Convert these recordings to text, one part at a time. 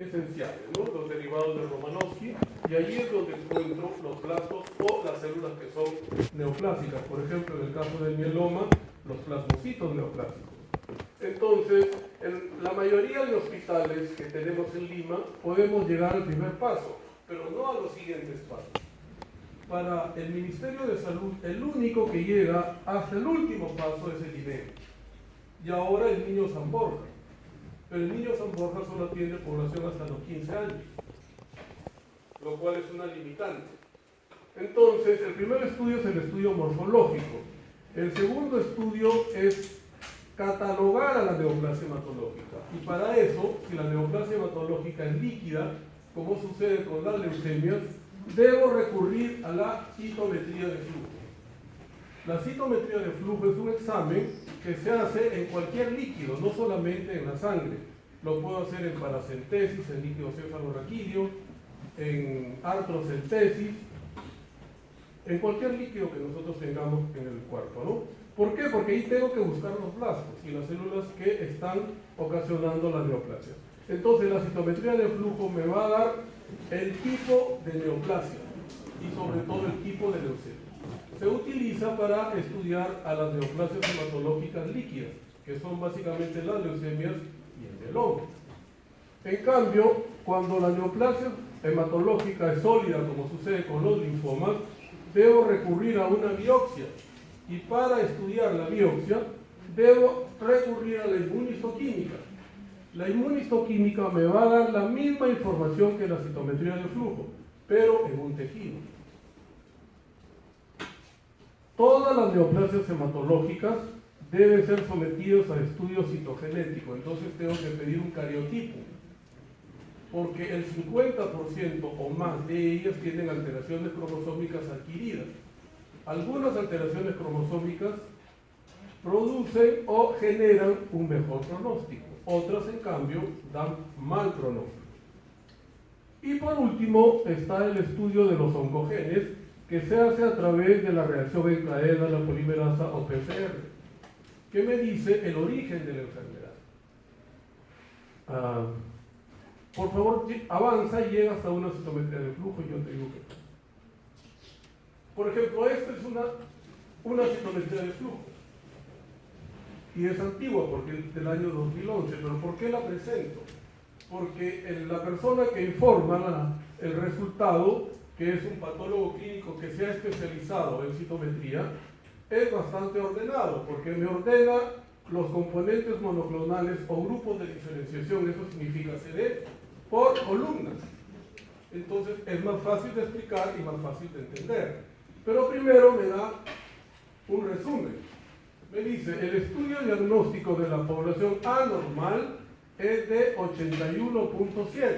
esenciales, ¿no? Los derivados de Romanowski, y allí es donde encuentro los plastos o las células que son neoplásicas. Por ejemplo, en el caso del mieloma, los plasmocitos neoplásicos. Entonces, en la mayoría de hospitales que tenemos en Lima, podemos llegar al primer paso, pero no a los siguientes pasos. Para el Ministerio de Salud, el único que llega hasta el último paso es el INEM. Y ahora el Niño San Borja. Pero el Niño San Borja solo atiende población hasta los 15 años, lo cual es una limitante. Entonces, el primer estudio es el estudio morfológico. El segundo estudio es catalogar a la neoplasia hematológica. Y para eso, si la neoplasia hematológica es líquida, como sucede con las leucemias, debo recurrir a la citometría de flujo. La citometría de flujo es un examen que se hace en cualquier líquido, no solamente en la sangre. Lo puedo hacer en paracentesis, en líquido cefalorraquídeo, en artrocentesis, en cualquier líquido que nosotros tengamos en el cuerpo, ¿no? ¿Por qué? Porque ahí tengo que buscar los blastos y las células que están ocasionando la neoplasia. Entonces la citometría de flujo me va a dar el tipo de neoplasia y sobre todo el tipo de leucemia. Se utiliza para estudiar a las neoplasias hematológicas líquidas, que son básicamente las leucemias y el mieloma. En cambio, cuando la neoplasia hematológica es sólida, como sucede con los linfomas, debo recurrir a una biopsia. Y para estudiar la biopsia, debo recurrir a la inmunistoquímica. La inmunistoquímica me va a dar la misma información que la citometría de flujo, pero en un tejido. Todas las neoplasias hematológicas deben ser sometidas a estudio citogenético, entonces tengo que pedir un cariotipo, porque el 50% o más de ellas tienen alteraciones cromosómicas adquiridas. Algunas alteraciones cromosómicas producen o generan un mejor pronóstico, otras en cambio dan mal pronóstico. Y por último está el estudio de los oncogenes, que se hace a través de la reacción en cadena, la polimerasa o PCR, que me dice el origen de la enfermedad. Por favor, avanza y llega hasta una citometría de flujo y yo te digo que... Por ejemplo, esta es una citometría de flujo. Y es antigua porque es del año 2011. ¿Pero por qué la presento? Porque la persona que informa el resultado, que es un patólogo clínico que se ha especializado en citometría, es bastante ordenado, porque me ordena los componentes monoclonales o grupos de diferenciación, eso significa CD, por columnas. Entonces es más fácil de explicar y más fácil de entender. Pero primero me da un resumen. Me dice, el estudio diagnóstico de la población anormal es de 81.7,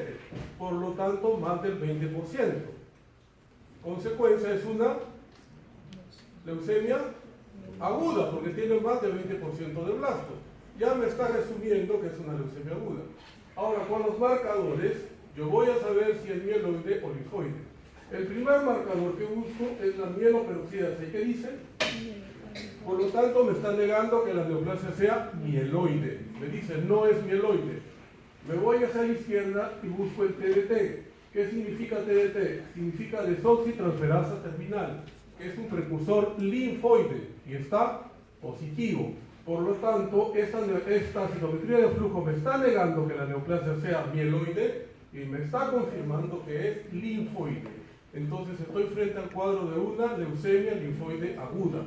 por lo tanto más del 20%. Consecuencia es una leucemia aguda, porque tiene más del 20% de blastos. Ya me está resumiendo que es una leucemia aguda. Ahora, con los marcadores, yo voy a saber si es mieloide o linfoide. El primer marcador que busco es la mieloperoxidasa. ¿Y qué dice? Por lo tanto, me está negando que la neoplasia sea mieloide. Me dice, no es mieloide. Me voy hacia la izquierda y busco el TDT. ¿Qué significa TDT? Significa desoxitransferasa terminal, que es un precursor linfoide y está positivo. Por lo tanto, esta citometría de flujo me está negando que la neoplasia sea mieloide y me está confirmando que es linfoide. Entonces estoy frente al cuadro de una leucemia linfoide aguda.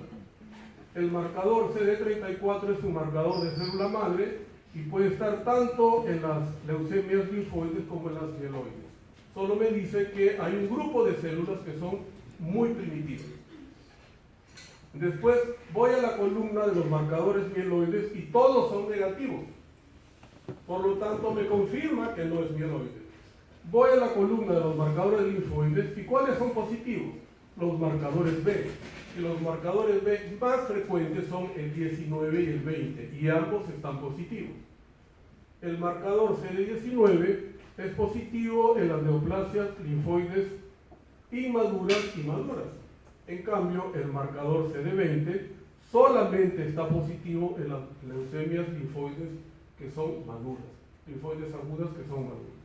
El marcador CD34 es un marcador de célula madre y puede estar tanto en las leucemias linfoides como en las mieloides. Solo me dice que hay un grupo de células que son muy primitivas. Después voy a la columna de los marcadores mieloides y todos son negativos. Por lo tanto, me confirma que no es mieloide. Voy a la columna de los marcadores linfoides y ¿cuáles son positivos? Los marcadores B. Y los marcadores B más frecuentes son el 19 y el 20 y ambos están positivos. El marcador CD19 es positivo en las neoplasias linfoides inmaduras y maduras. En cambio, el marcador CD20 solamente está positivo en las leucemias linfoides que son maduras, linfoides agudas que son maduras.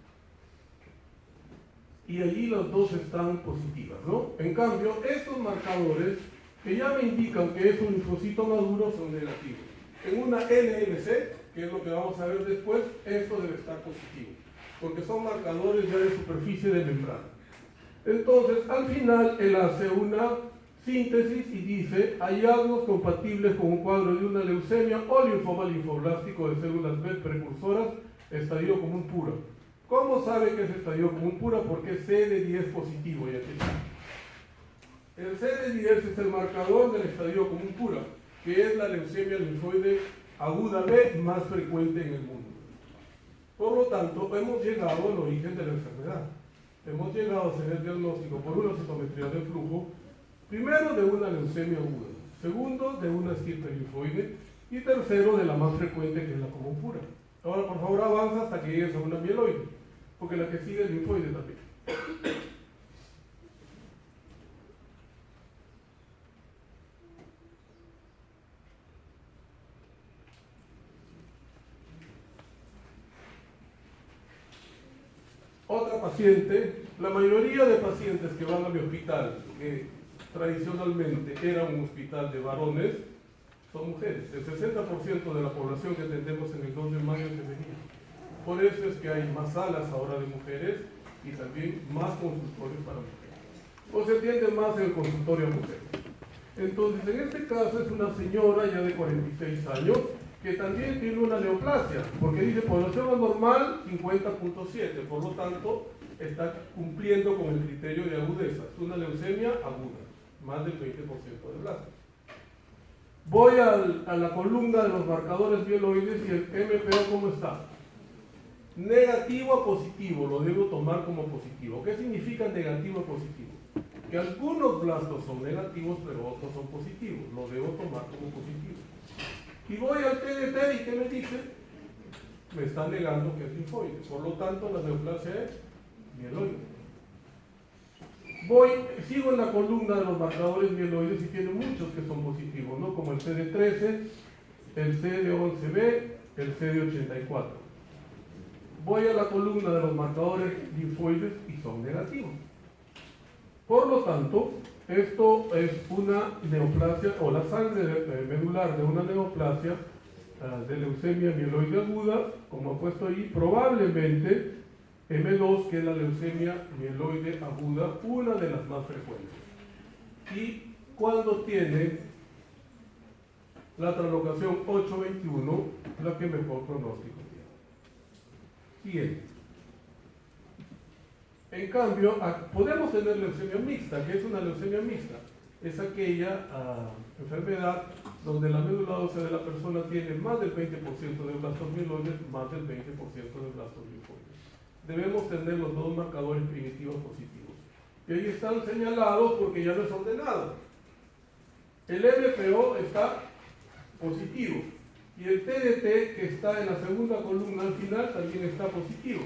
y allí las dos están positivas, ¿no? En cambio, estos marcadores que ya me indican que es un linfocito maduro son negativos. En una LLC, que es lo que vamos a ver después, esto debe estar positivo, porque son marcadores ya de superficie de membrana. Entonces, al final, él hace una síntesis y dice hallazgos compatibles con un cuadro de una leucemia o linfoma linfoblástico de células B precursoras, estadio común pura. ¿Cómo sabe que es estadio común pura? Porque es CD10 positivo. Y aquí está. El CD10 es el marcador del estadio común pura, que es la leucemia linfoide aguda B más frecuente en el mundo. Por lo tanto, hemos llegado al origen de la enfermedad. Hemos llegado a hacer el diagnóstico por una citometría de flujo, primero de una leucemia aguda, segundo de una estirpe linfoide y tercero de la más frecuente, que es la común pura. Ahora, por favor, avanza hasta que llegues a una mieloide, porque la que sigue es linfoide también. Otra paciente, la mayoría de pacientes que van a mi hospital, que tradicionalmente era un hospital de varones, son mujeres. El 60% de la población que atendemos en el 2 de mayo es femenina. Por eso es que hay más salas ahora de mujeres y también más consultorios para mujeres. O se atiende más en el consultorio a mujeres. Entonces, en este caso es una señora ya de 46 años que también tiene una neoplasia, porque dice población anormal 50.7, por lo tanto está cumpliendo con el criterio de agudeza. Es una leucemia aguda, más del 20% de blasto. Voy a la columna de los marcadores mieloides y el MPO, ¿cómo está? Negativo a positivo, lo debo tomar como positivo. ¿Qué significa negativo a positivo? Que algunos blastos son negativos, pero otros son positivos. Lo debo tomar como positivo. Y voy al TDT y ¿qué me dice? Me está negando que es linfoide. Por lo tanto, la neoplasia es mieloide. Sigo en la columna de los marcadores mieloides y tiene muchos que son positivos, ¿no? Como el CD13, el CD11B, el CD84. Voy a la columna de los marcadores linfoides y son negativos. Por lo tanto, esto es una neoplasia o la sangre medular de una neoplasia de leucemia mieloide aguda, como ha puesto ahí, probablemente M2, que es la leucemia mieloide aguda, una de las más frecuentes. Y cuando tiene la translocación 821, la que mejor pronóstico tiene. Siguiente. En cambio, podemos tener leucemia mixta. ¿Qué es una leucemia mixta? Es aquella enfermedad donde la médula ósea de la persona tiene más del 20% de blastos mieloides, más del 20% de blastos linfoides. Debemos tener los dos marcadores primitivos positivos. Y ahí están señalados porque ya no es ordenado. El MPO está positivo. Y el TDT, que está en la segunda columna al final, también está positivo.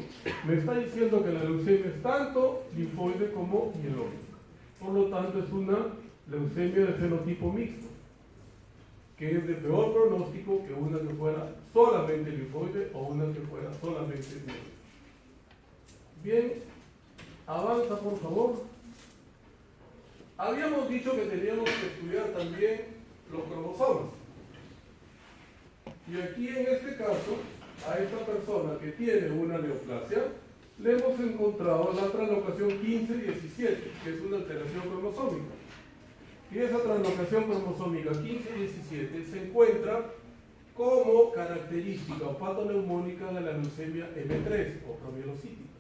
Me está diciendo que la leucemia es tanto linfoide como mieloide. Por lo tanto, es una leucemia de fenotipo mixto, que es de peor pronóstico que una que fuera solamente linfoide o una que fuera solamente mieloide. Bien, avanza por favor. Habíamos dicho que teníamos que estudiar también los cromosomas. Y aquí en este caso, a esta persona que tiene una neoplasia, le hemos encontrado la translocación 15-17, que es una alteración cromosómica. Y esa translocación cromosómica 15-17 se encuentra como característica o patoneumónica de la leucemia M3 o promielocítica.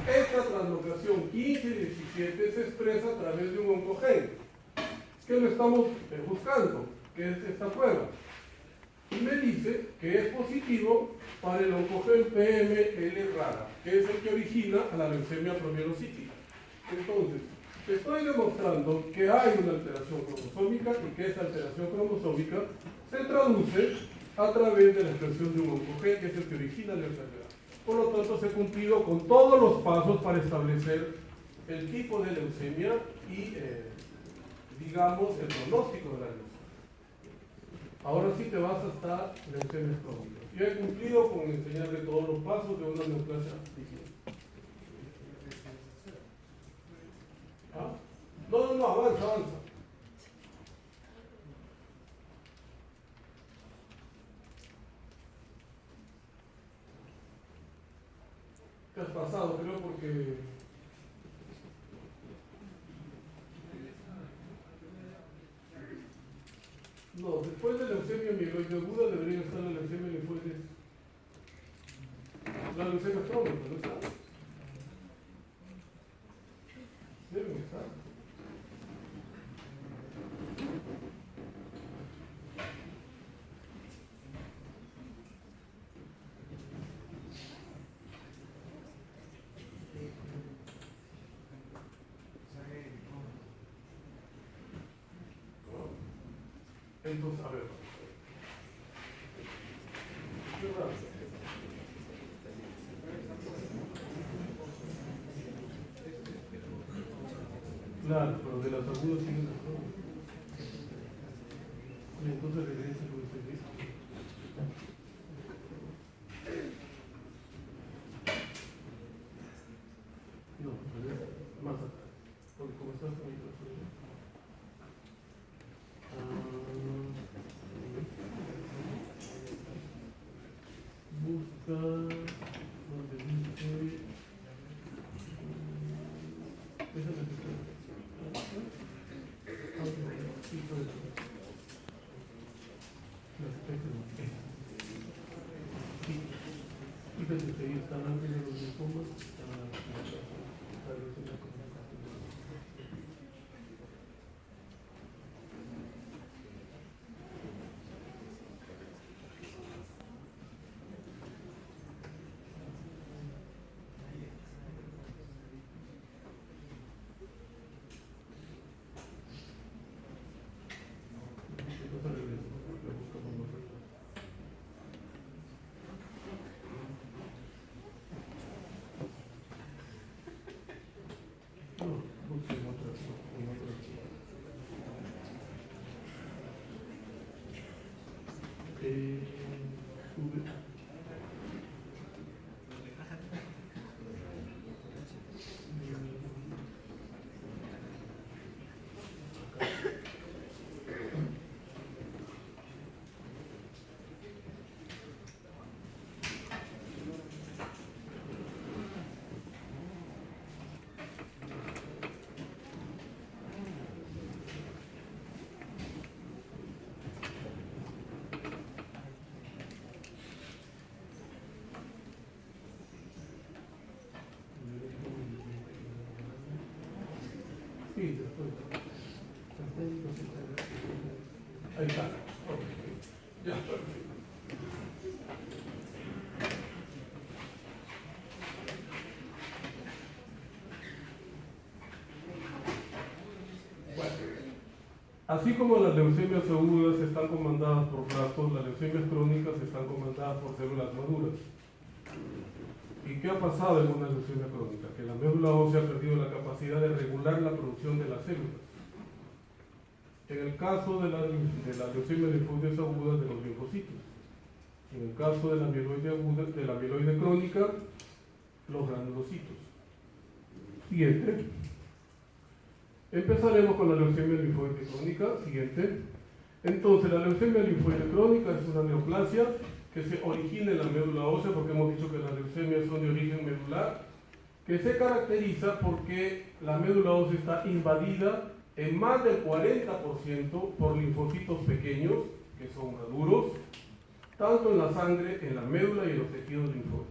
Esta translocación 15-17 se expresa a través de un oncogen, que lo estamos buscando, que es esta prueba. Y me dice que es positivo para el oncogen PML rara, que es el que origina a la leucemia promielocítica. Entonces, estoy demostrando que hay una alteración cromosómica y que esa alteración cromosómica se traduce a través de la expresión de un oncogen, que es el que origina la enfermedad. Por lo tanto, se ha cumplido con todos los pasos para establecer el tipo de leucemia y digamos, el pronóstico de la leucemia. Ahora sí te vas hasta leucemias crónicas. Yo he cumplido con enseñarle todos los pasos. casos de una neoplasia líquida. ¿Ah? No, avanza. ¿Qué has pasado? Creo porque... No, después de la leucemia mieloide aguda debería estar la leucemia linfoide. La leucemia crónica, ¿no está? Deben estar. Entonces, a ver. Qué raro. Claro, pero de las agudas siguen las crónicas. Y entonces regresa con ese disco. No, más atrás. Porque como estás con el corazón. Busca donde dice esa es la que está. Fíjate que ahí están antes de los linfomas, sí, después. Ahí está. Okay. Ya, perfecto. Bueno, así como las leucemias agudas están comandadas por blastos, las leucemias crónicas están comandadas por células maduras. ¿Y qué ha pasado en una leucemia crónica? Que la médula ósea ha perdido la capacidad de regular la producción de las células. En el caso de la leucemia linfoides aguda, de los linfocitos. En el caso de la mieloide aguda, de la mieloide crónica, los granulocitos. Siguiente. Empezaremos con la leucemia linfoide crónica. Siguiente. Entonces, la leucemia linfoide crónica es una neoplasia que se origina en la médula ósea, porque hemos dicho que las leucemias son de origen medular, que se caracteriza porque la médula ósea está invadida en más del 40% por linfocitos pequeños, que son maduros, tanto en la sangre, en la médula y en los tejidos linfóticos.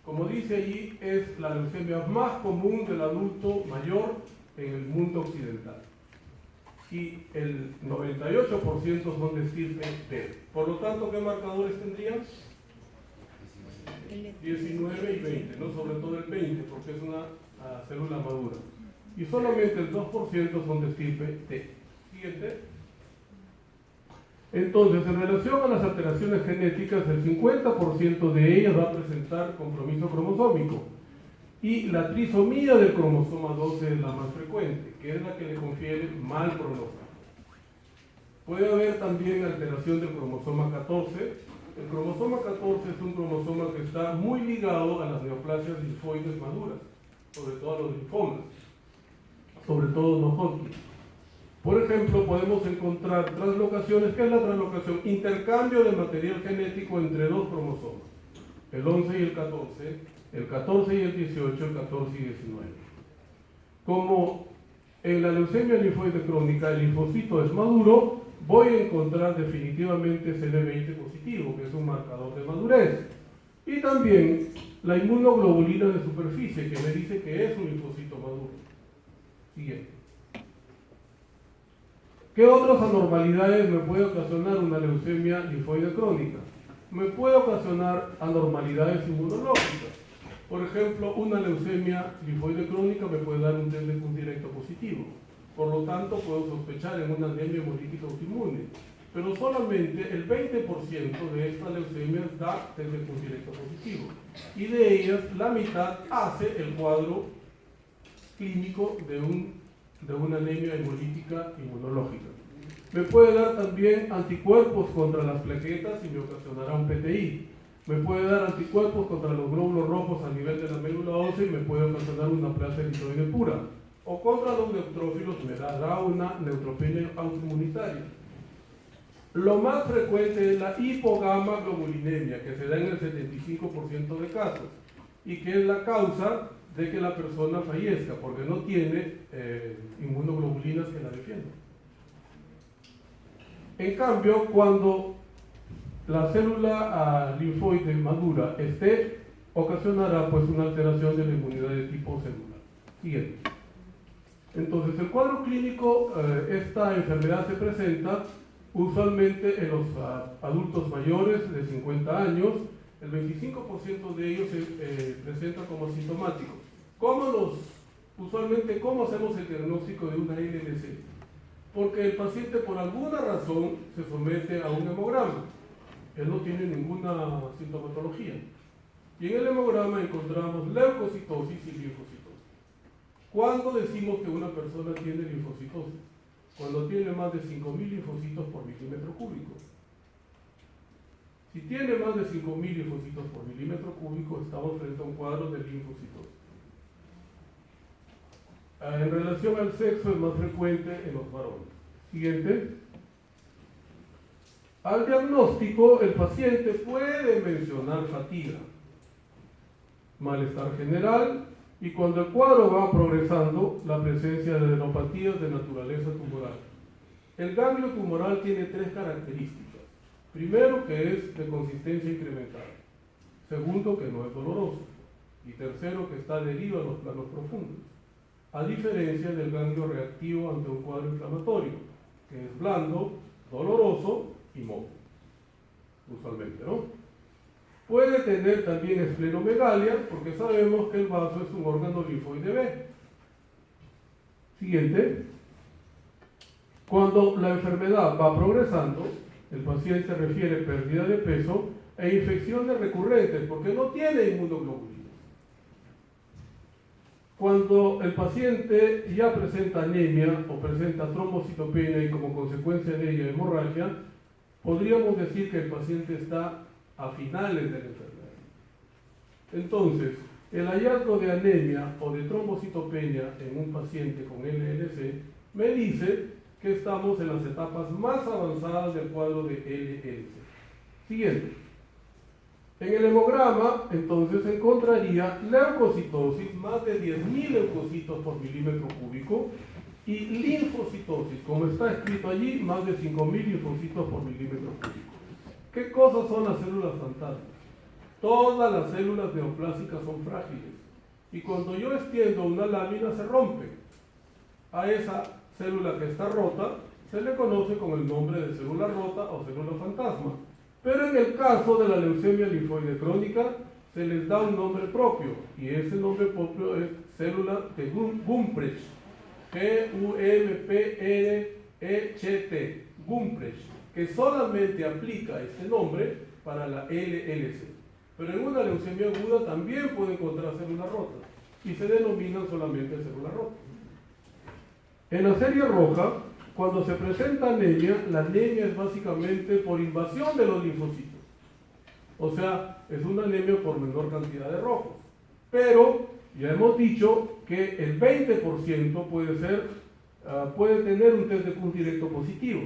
Como dice allí, es la leucemia más común del adulto mayor en el mundo occidental. Y el 98% son de estirpe B. Por lo tanto, ¿qué marcadores tendrían? 19 y 20, ¿no? Sobre todo el 20, porque es una célula madura. Y solamente el 2% son de estirpe T. Siguiente. Entonces, en relación a las alteraciones genéticas, el 50% de ellas va a presentar compromiso cromosómico. Y la trisomía del cromosoma 12 es la más frecuente, que es la que le confiere mal pronóstico. Puede haber también alteración del cromosoma 14, El cromosoma 14 es un cromosoma que está muy ligado a las neoplasias linfoides maduras, sobre todo a los linfomas, sobre todo no Hodgkin. Por ejemplo, podemos encontrar translocaciones. ¿Qué es la translocación? Intercambio de material genético entre dos cromosomas, el 11 y el 14 y el 18, el 14 y 19. Como en la leucemia linfoide crónica el linfocito es maduro, voy a encontrar definitivamente CD20 positivo, que es un marcador de madurez. Y también la inmunoglobulina de superficie, que me dice que es un linfocito maduro. Siguiente. ¿Qué otras anormalidades me puede ocasionar una leucemia linfoide crónica? Me puede ocasionar anormalidades inmunológicas. Por ejemplo, una leucemia linfoide crónica me puede dar un test de CUS directo positivo. Por lo tanto, puedo sospechar en una anemia hemolítica autoinmune. Pero solamente el 20% de estas leucemias da test de CUS directo positivo. Y de ellas, la mitad hace el cuadro clínico de una anemia hemolítica inmunológica. Me puede dar también anticuerpos contra las plaquetas y me ocasionará un PTI. Me puede dar anticuerpos contra los glóbulos rojos a nivel de la médula ósea y me puede ocasionar una plasia eritroide pura. O contra los neutrófilos me dará una neutropenia autoinmunitaria. Lo más frecuente es la hipogamaglobulinemia, que se da en el 75% de casos y que es la causa de que la persona fallezca, porque no tiene inmunoglobulinas que la defiendan. En cambio, cuando la célula linfoide madura ocasionará pues una alteración de la inmunidad de tipo celular. Siguiente. Entonces, el cuadro clínico, esta enfermedad se presenta usualmente en los adultos mayores de 50 años. El 25% de ellos se presenta como asintomáticos. Usualmente, ¿cómo hacemos el diagnóstico de una LLC? Porque el paciente por alguna razón se somete a un hemograma. Él no tiene ninguna sintomatología. Y en el hemograma encontramos leucocitosis y linfocitosis. ¿Cuándo decimos que una persona tiene linfocitosis? Cuando tiene más de 5.000 linfocitos por milímetro cúbico. Si tiene más de 5.000 linfocitos por milímetro cúbico, estamos frente a un cuadro de linfocitosis. En relación al sexo, es más frecuente en los varones. Siguiente. Al diagnóstico, el paciente puede mencionar fatiga, malestar general y cuando el cuadro va progresando, la presencia de adenopatías de naturaleza tumoral. El ganglio tumoral tiene tres características. Primero, que es de consistencia incremental. Segundo, que no es doloroso. Y tercero, que está adherido a los planos profundos. A diferencia del ganglio reactivo ante un cuadro inflamatorio, que es blando, doloroso y móvil, usualmente, ¿no? Puede tener también esplenomegalia, porque sabemos que el vaso es un órgano linfoide B. Siguiente. Cuando la enfermedad va progresando, el paciente refiere pérdida de peso e infecciones recurrentes, porque no tiene inmunoglobulina. Cuando el paciente ya presenta anemia o presenta trombocitopenia y como consecuencia de ella hemorragia, podríamos decir que el paciente está a finales de la enfermedad. Entonces, el hallazgo de anemia o de trombocitopenia en un paciente con LLC me dice que estamos en las etapas más avanzadas del cuadro de LLC. Siguiente. En el hemograma, entonces, se encontraría leucocitosis, más de 10.000 leucocitos por milímetro cúbico, y linfocitosis, como está escrito allí, más de 5.000 linfocitos por milímetro cúbico. ¿Qué cosas son las células fantasmas? Todas las células neoplásicas son frágiles, y cuando yo extiendo una lámina se rompe. A esa célula que está rota se le conoce con el nombre de célula rota o célula fantasma. Pero en el caso de la leucemia linfoide crónica, se les da un nombre propio, y ese nombre propio es célula de Gumprecht, G-U-M-P-R-E-C-T, Gumprecht, que solamente aplica este nombre para la LLC. Pero en una leucemia aguda también puede encontrar células rotas, y se denominan solamente células rotas. En la serie roja, cuando se presenta anemia, la anemia es básicamente por invasión de los linfocitos. O sea, es una anemia por menor cantidad de rojos. Pero ya hemos dicho que el 20% puede tener un test de Kuhn directo positivo.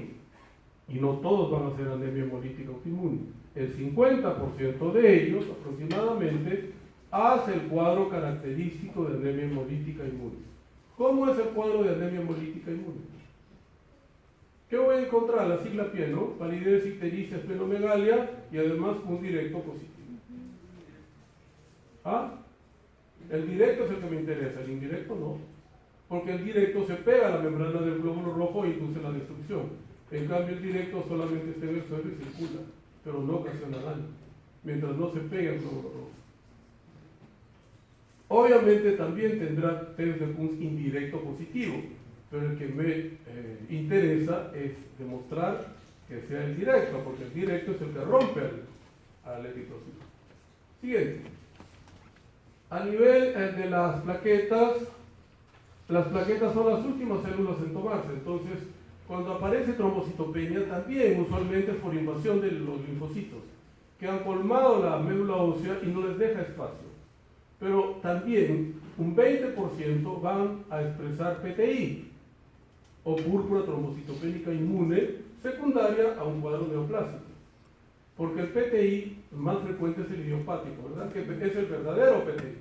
Y no todos van a ser anemia hemolítica autoinmune. El 50% de ellos, aproximadamente, hace el cuadro característico de anemia hemolítica inmune. ¿Cómo es el cuadro de anemia hemolítica inmune? ¿Qué voy a encontrar? La sigla PIE, ¿no? Palidez, ictericia, esplenomegalia y además un directo positivo. ¿Ah? El directo es el que me interesa, el indirecto no. Porque el directo se pega a la membrana del glóbulo rojo e induce la destrucción. En cambio, el directo solamente está en el suelo y circula, pero no ocasiona daño, mientras no se pegue al glóbulo rojo. Obviamente también tendrá test de Kuhn indirecto positivo, pero el que me interesa es demostrar que sea el directo, porque el directo es el que rompe al eritrocito. Siguiente. A nivel de las plaquetas son las últimas células en tomarse, entonces cuando aparece trombocitopenia también usualmente es por invasión de los linfocitos que han colmado la médula ósea y no les deja espacio. Pero también un 20% van a expresar PTI o púrpura trombocitopénica inmune secundaria a un cuadro neoplásico. Porque el PTI más frecuente es el idiopático, ¿verdad? Que es el verdadero PTI,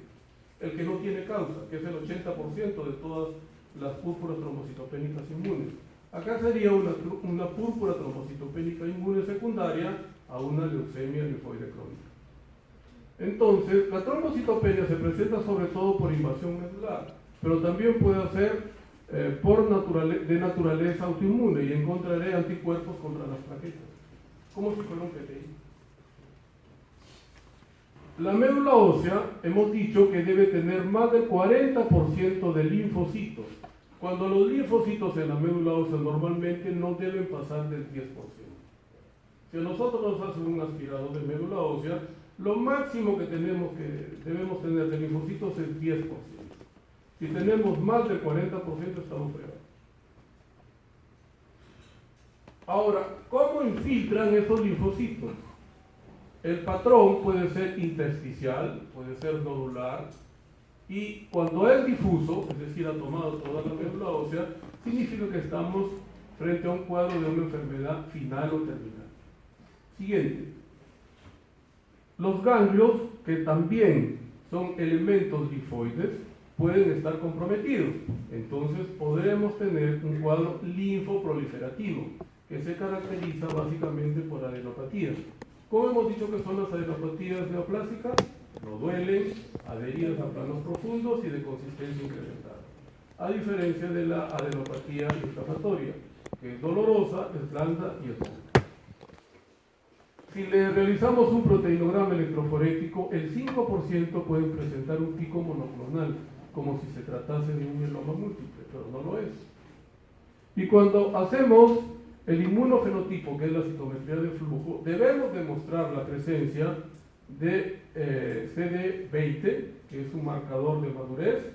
el que no tiene causa, que es el 80% de todas las púrpuras trombocitopénicas inmunes. Acá sería una púrpura trombocitopénica inmune secundaria a una leucemia linfoide crónica. Entonces, la trombocitopenia se presenta sobre todo por invasión medular, pero también puede ser de naturaleza autoinmune y encontraré anticuerpos contra las plaquetas, como si fuera un PTI. La médula ósea, hemos dicho que debe tener más del 40% de linfocitos, cuando los linfocitos en la médula ósea normalmente no deben pasar del 10%. Si a nosotros nos hacen un aspirado de médula ósea, lo máximo que debemos tener de linfocitos es 10%. Si tenemos más del 40%, estamos fregados. Ahora, ¿cómo infiltran esos linfocitos? El patrón puede ser intersticial, puede ser nodular, y cuando es difuso, es decir, ha tomado toda la médula ósea, significa que estamos frente a un cuadro de una enfermedad final o terminal. Siguiente. Los ganglios, que también son elementos linfoides, pueden estar comprometidos. Entonces podremos tener un cuadro linfoproliferativo, que se caracteriza básicamente por adenopatías. ¿Cómo hemos dicho que son las adenopatías neoplásicas? No duelen, adheridas a planos profundos y de consistencia incrementada. A diferencia de la adenopatía inflamatoria, que es dolorosa, es blanda y es dura. Si le realizamos un proteinograma electroforético, el 5% pueden presentar un pico monoclonal, como si se tratase de un mieloma múltiple, pero no lo es. Y cuando hacemos el inmunofenotipo, que es la citometría de flujo, debemos demostrar la presencia de CD20, que es un marcador de madurez,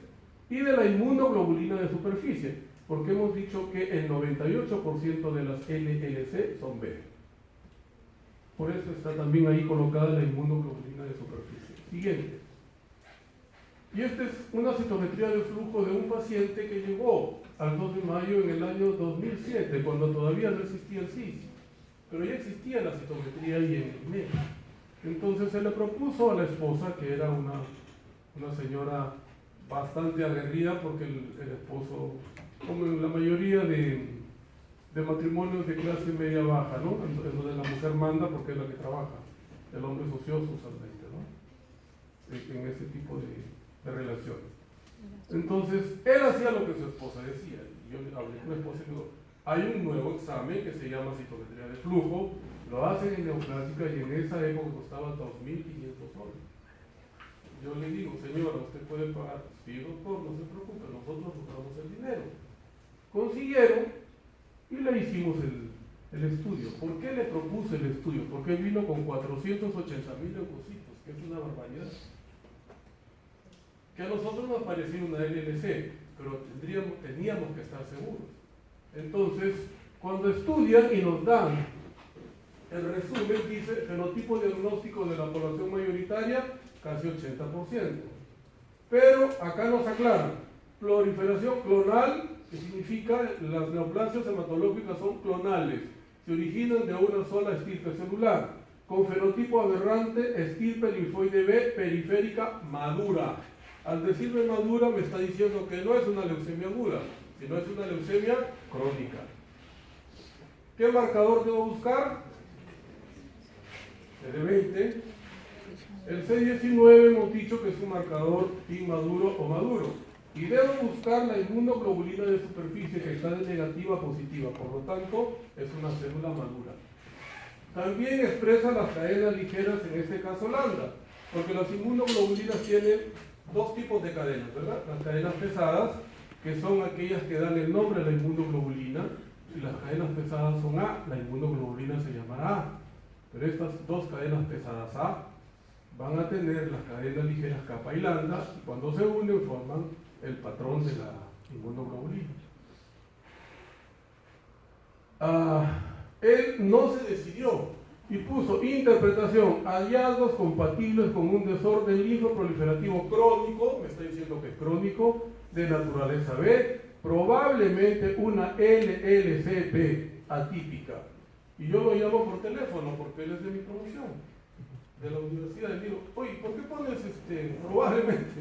y de la inmunoglobulina de superficie, porque hemos dicho que el 98% de las LLC son B. Por eso está también ahí colocada la inmunoglobulina de superficie. Siguiente. Y esta es una citometría de flujo de un paciente que llegó al 2 de mayo en el año 2007, cuando todavía no existía el CIS, pero ya existía la citometría y en el INE. Entonces se le propuso a la esposa, que era una señora bastante aguerrida, porque el esposo, como en la mayoría de matrimonios de clase media baja, ¿no? En donde la mujer manda porque es la que trabaja, el hombre es ocioso usualmente, ¿no? En ese tipo de relaciones. Entonces, él hacía lo que su esposa decía. Yo le hablé con la esposa y digo, hay un nuevo examen que se llama citometría de flujo, lo hacen en neoplásica y en esa época costaba 2.500 soles. Yo le digo, señora, usted puede pagar. Sí, doctor, no se preocupe, nosotros buscamos el dinero. Consiguieron y le hicimos el estudio. ¿Por qué le propuse el estudio? Porque vino con 480.000 leucocitos, que es una barbaridad. Que a nosotros nos parecía una LLC, pero teníamos que estar seguros. Entonces, cuando estudian y nos dan El resumen dice, fenotipo diagnóstico de la población mayoritaria, casi 80%. Pero acá nos aclaran, proliferación clonal, que significa las neoplasias hematológicas son clonales, se originan de una sola estirpe celular, con fenotipo aberrante, estirpe linfoide B periférica madura. Al decirme madura me está diciendo que no es una leucemia aguda, sino es una leucemia crónica. ¿Qué marcador debo buscar? CD20. El C19 hemos dicho que es un marcador inmaduro o maduro. Y debo buscar la inmunoglobulina de superficie que está de negativa a positiva, por lo tanto es una célula madura. También expresa las cadenas ligeras, en este caso lambda, porque las inmunoglobulinas tienen dos tipos de cadenas, ¿verdad? Las cadenas pesadas, que son aquellas que dan el nombre a la inmunoglobulina. Si las cadenas pesadas son A, la inmunoglobulina se llamará A. Pero estas dos cadenas pesadas A van a tener las cadenas ligeras kappa y lambda, y cuando se unen forman el patrón de la inmunoglobulina. Él no se decidió y puso interpretación, hallazgos compatibles con un desorden linfoproliferativo crónico, me está diciendo que es crónico, de naturaleza B, probablemente una LLCP atípica. Y yo lo llamo por teléfono porque él es de mi promoción, de la universidad. Y digo, oye, ¿por qué pones probablemente?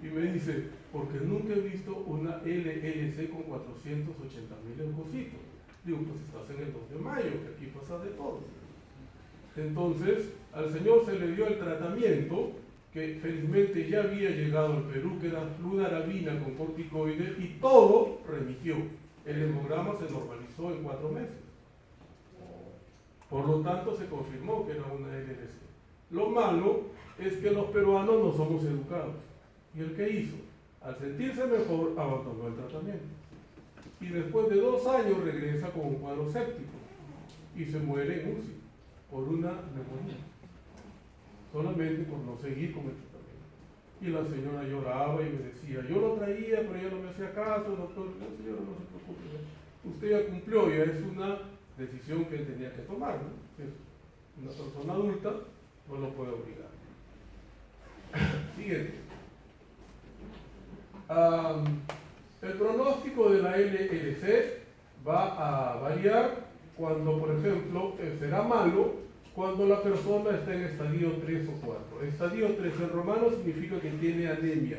Y me dice, porque nunca he visto una LLC con 480.000 leucocitos. Digo, pues estás en el 2 de mayo, que aquí pasa de todo. Entonces, al señor se le dio el tratamiento, que felizmente ya había llegado al Perú, que era fludarabina con corticoides, y todo remitió. El hemograma se normalizó en 4 meses. Por lo tanto, se confirmó que era una LLC. Lo malo es que los peruanos no somos educados. ¿Y el que hizo? Al sentirse mejor, abandonó el tratamiento. Y después de 2 años regresa con un cuadro séptico y se muere en UCI por una neumonía, solamente por no seguir con el tratamiento. Y la señora lloraba y me decía, yo lo traía, pero ella no me hacía caso, doctor. No, señora, no se preocupe, usted ya cumplió, ya es una decisión que él tenía que tomar, ¿no? Es una persona adulta, no lo puede obligar. Siguiente. El pronóstico de la LLC va a variar cuando, por ejemplo, será malo cuando la persona está en estadio 3 o 4. Estadio 3 en romano significa que tiene anemia,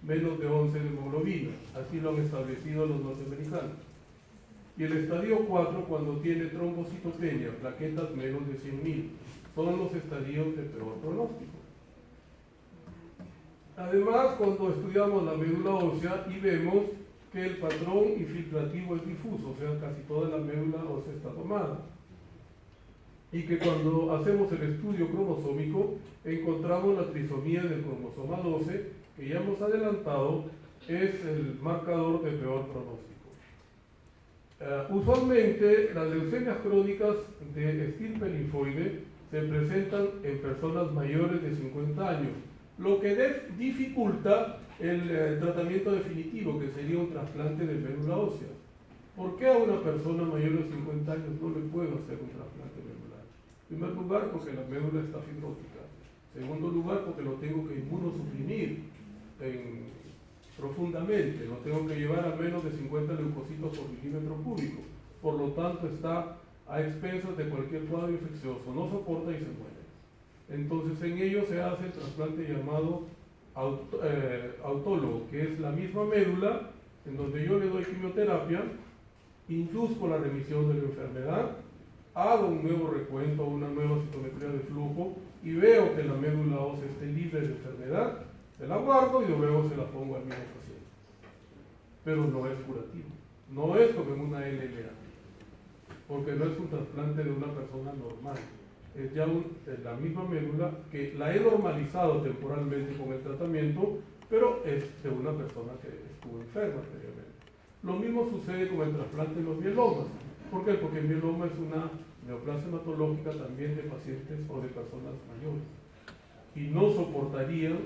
menos de 11 de hemoglobina, así lo han establecido los norteamericanos. Y el estadio 4 cuando tiene trombocitopenia, plaquetas menos de 100.000, son los estadios de peor pronóstico. Además, cuando estudiamos la médula ósea y vemos que el patrón infiltrativo es difuso, o sea, casi toda la médula ósea está tomada. Y que cuando hacemos el estudio cromosómico, encontramos la trisomía del cromosoma 12, que ya hemos adelantado, es el marcador de peor pronóstico. Usualmente, las leucemias crónicas de estirpe linfoide se presentan en personas mayores de 50 años, lo que dificulta el tratamiento definitivo, que sería un trasplante de médula ósea. ¿Por qué a una persona mayor de 50 años no le puedo hacer un trasplante medular? En primer lugar, porque la médula está fibrótica. En segundo lugar, porque lo tengo que inmunosuprimir profundamente. Lo tengo que llevar a menos de 50 leucocitos por milímetro cúbico. Por lo tanto, está a expensas de cualquier cuadro infeccioso. No soporta y se muere. Entonces, en ello se hace el trasplante llamado autólogo, que es la misma médula en donde yo le doy quimioterapia, induzco la remisión de la enfermedad, hago un nuevo recuento, una nueva citometría de flujo y veo que la médula ósea esté libre de enfermedad, se la guardo y luego se la pongo al mismo paciente. Pero no es curativo, no es como en una LLA, porque no es un trasplante de una persona normal. Es ya la misma médula que la he normalizado temporalmente con el tratamiento, pero es de una persona que estuvo enferma previamente. Lo mismo sucede con el trasplante de los mielomas. ¿Por qué? Porque el mieloma es una neoplasia hematológica también de pacientes o de personas mayores. Y no soportarían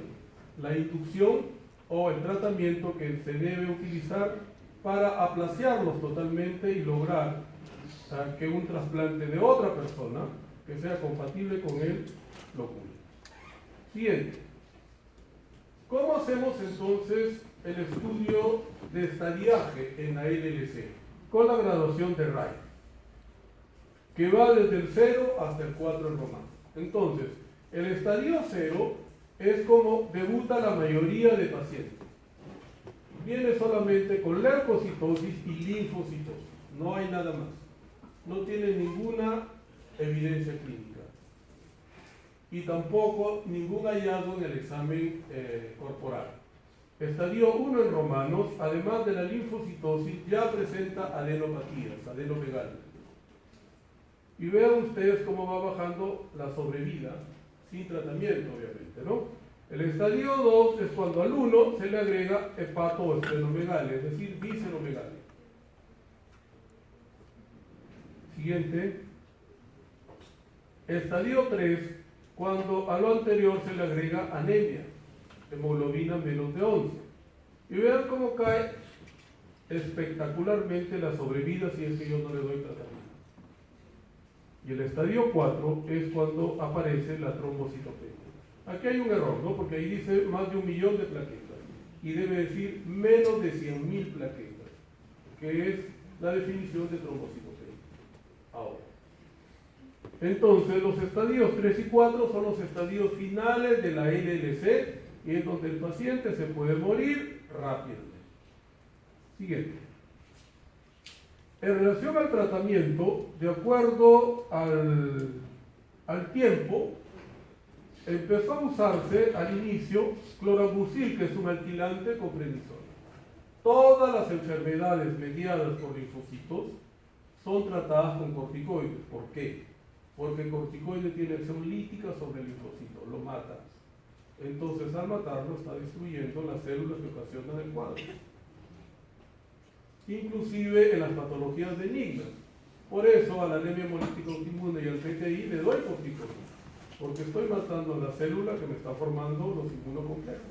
la inducción o el tratamiento que se debe utilizar para aplaciarlos totalmente y lograr que un trasplante de otra persona que sea compatible con el lóculo. Siguiente. ¿Cómo hacemos entonces el estudio de estadiaje en la LLC? Con la graduación de Wright, que va desde el 0 hasta el 4 en romano. Entonces, el estadio 0 es como debuta la mayoría de pacientes. Viene solamente con leucocitosis y linfocitosis. No hay nada más. No tiene ninguna evidencia clínica. Y tampoco ningún hallazgo en el examen corporal. Estadio 1 en romanos, además de la linfocitosis, ya presenta adenopatías, adenomegalias. Y vean ustedes cómo va bajando la sobrevida, sin tratamiento, obviamente, ¿no? El estadio 2 es cuando al 1 se le agrega hepato o esplenomegalia, es decir, visceromegalia. Siguiente. Estadio 3, cuando a lo anterior se le agrega anemia, hemoglobina menos de 11. Y vean cómo cae espectacularmente la sobrevida si es que yo no le doy tratamiento. Y el estadio 4 es cuando aparece la trombocitopenia. Aquí hay un error, ¿no? Porque ahí dice más de 1 millón de plaquetas. Y debe decir menos de 100.000 plaquetas, que es la definición de trombocitopenia. Ahora. Entonces, los estadios 3 y 4 son los estadios finales de la LLC y es donde el paciente se puede morir rápidamente. Siguiente. En relación al tratamiento, de acuerdo al tiempo, empezó a usarse al inicio clorambucil, que es un alquilante con prednisona. Todas las enfermedades mediadas por linfocitos son tratadas con corticoides. ¿Por qué? Porque el corticoide tiene acción lítica sobre el linfocito, lo mata. Entonces, al matarlo, está destruyendo las células que ocasionan el cuadro. Inclusive en las patologías benignas. Por eso a la anemia hemolítica autoinmune y al PTI le doy corticoides, porque estoy matando la célula que me está formando los inmunocomplejos.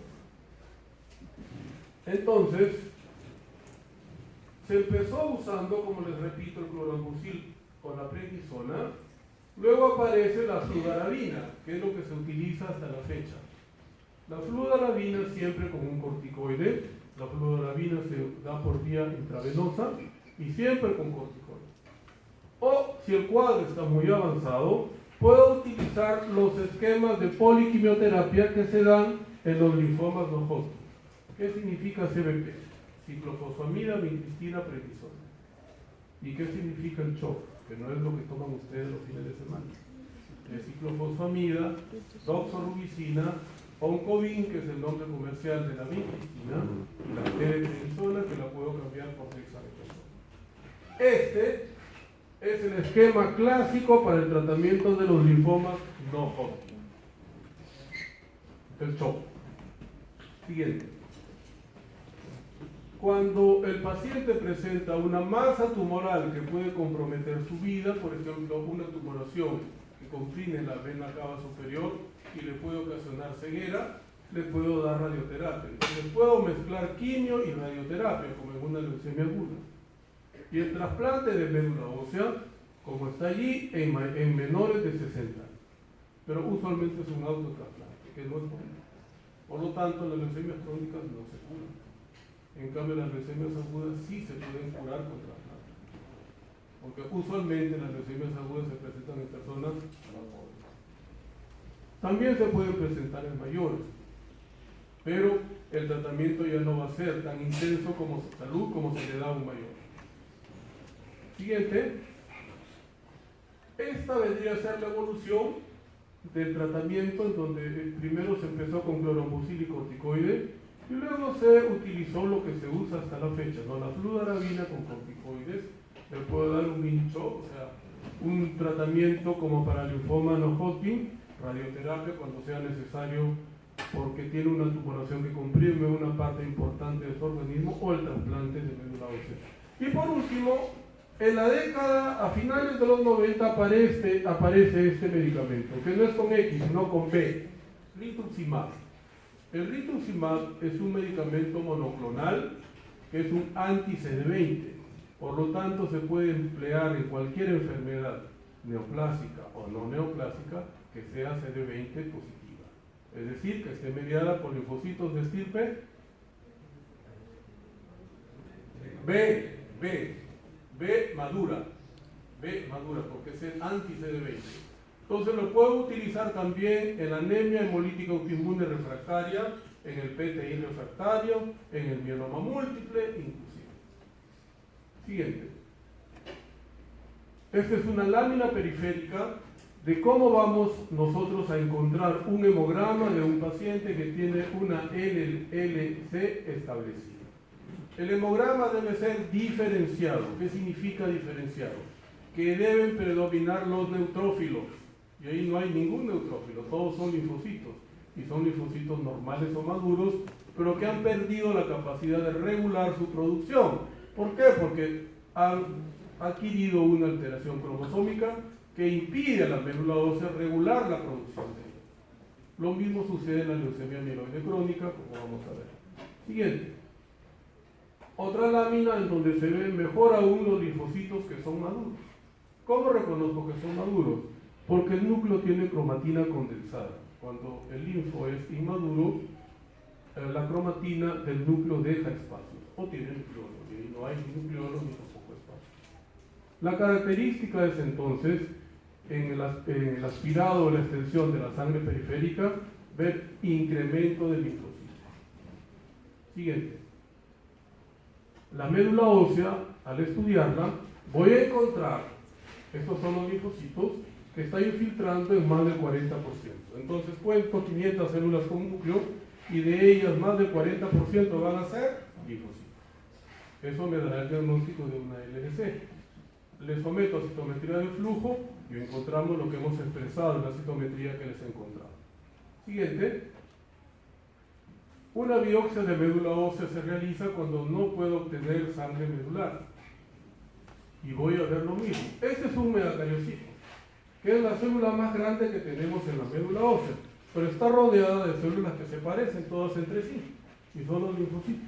Entonces, se empezó usando, como les repito, el clorambucil con la prednisona. Luego aparece la fludarabina, que es lo que se utiliza hasta la fecha. La fludarabina siempre con un corticoide. La fludarabina se da por vía intravenosa y siempre con corticoide. O, si el cuadro está muy avanzado, puedo utilizar los esquemas de poliquimioterapia que se dan en los linfomas no Hodgkin. ¿Qué significa CBP? Ciclofosfamida, vincristina, prednisona. ¿Y qué significa el CHOP? Que no es lo que toman ustedes los fines de semana. Es ciclofosfamida, doxorubicina, Oncovin, que es el nombre comercial de la vincristina, y la prednisona, que la puedo cambiar por dexamethasona. Este es el esquema clásico para el tratamiento de los linfomas no Hodgkin. El CHOP. Siguiente. Cuando el paciente presenta una masa tumoral que puede comprometer su vida, por ejemplo, una tumoración que comprime la vena cava superior y le puede ocasionar ceguera, le puedo dar radioterapia. Le puedo mezclar quimio y radioterapia, como en una leucemia aguda. Y el trasplante de médula ósea, como está allí, en menores de 60 años. Pero usualmente es un autotrasplante, que no es bueno. Por lo tanto, las leucemias crónicas no se curan. En cambio, las leucemias agudas sí se pueden curar con trasplante. Porque usualmente las leucemias agudas se presentan en personas más jóvenes. También se pueden presentar en mayores, pero el tratamiento ya no va a ser tan intenso como salud como se le da a un mayor. Siguiente. Esta vendría a ser la evolución del tratamiento, en donde primero se empezó con clorambucil y corticoide, y luego se utilizó lo que se usa hasta la fecha, ¿no? La fludarabina con corticoides. Le puedo dar un mincho, o sea, un tratamiento como para linfoma no Hodgkin, radioterapia cuando sea necesario, porque tiene una tumoración que comprime una parte importante de su organismo, o el trasplante de médula ósea. Y por último, en la década, a finales de los 90, aparece este medicamento, que no es con X, sino con B, rituximab. El rituximab es un medicamento monoclonal que es un anti-CD20. Por lo tanto, se puede emplear en cualquier enfermedad neoplásica o no neoplásica que sea CD20 positiva. Es decir, que esté mediada por linfocitos de estirpe B madura, porque es el anti-CD20. Entonces lo puedo utilizar también en la anemia hemolítica autoinmune refractaria, en el PTI refractario, en el mieloma múltiple, inclusive. Siguiente. Esta es una lámina periférica de cómo vamos nosotros a encontrar un hemograma de un paciente que tiene una LLC establecida. El hemograma debe ser diferenciado. ¿Qué significa diferenciado? Que deben predominar los neutrófilos. Y ahí no hay ningún neutrófilo, todos son linfocitos. Y son linfocitos normales o maduros, pero que han perdido la capacidad de regular su producción. ¿Por qué? Porque han adquirido una alteración cromosómica que impide a la médula ósea regular la producción de ella. Lo mismo sucede en la leucemia mieloide crónica, como vamos a ver. Siguiente. Otra lámina en donde se ven mejor aún los linfocitos que son maduros. ¿Cómo reconozco que son maduros? Porque el núcleo tiene cromatina condensada. Cuando el linfo es inmaduro, la cromatina del núcleo deja espacios, o tiene nucleolo, y no hay ni nucleolo ni tampoco espacio. La característica es entonces, en el aspirado o la extensión de la sangre periférica, ver incremento de linfocitos. Siguiente. La médula ósea, al estudiarla, voy a encontrar, estos son los linfocitos, que está infiltrando en más del 40%. Entonces cuento 500 células con núcleo y de ellas más del 40% van a ser linfocitos. Eso me dará el diagnóstico de una LLC. Le someto a citometría de flujo y encontramos lo que hemos expresado en la citometría que les he encontrado. Siguiente. Una biopsia de médula ósea se realiza cuando no puedo obtener sangre medular. Y voy a ver lo mismo. Este es un megacariocito, que es la célula más grande que tenemos en la médula ósea, pero está rodeada de células que se parecen todas entre sí, y son los linfocitos.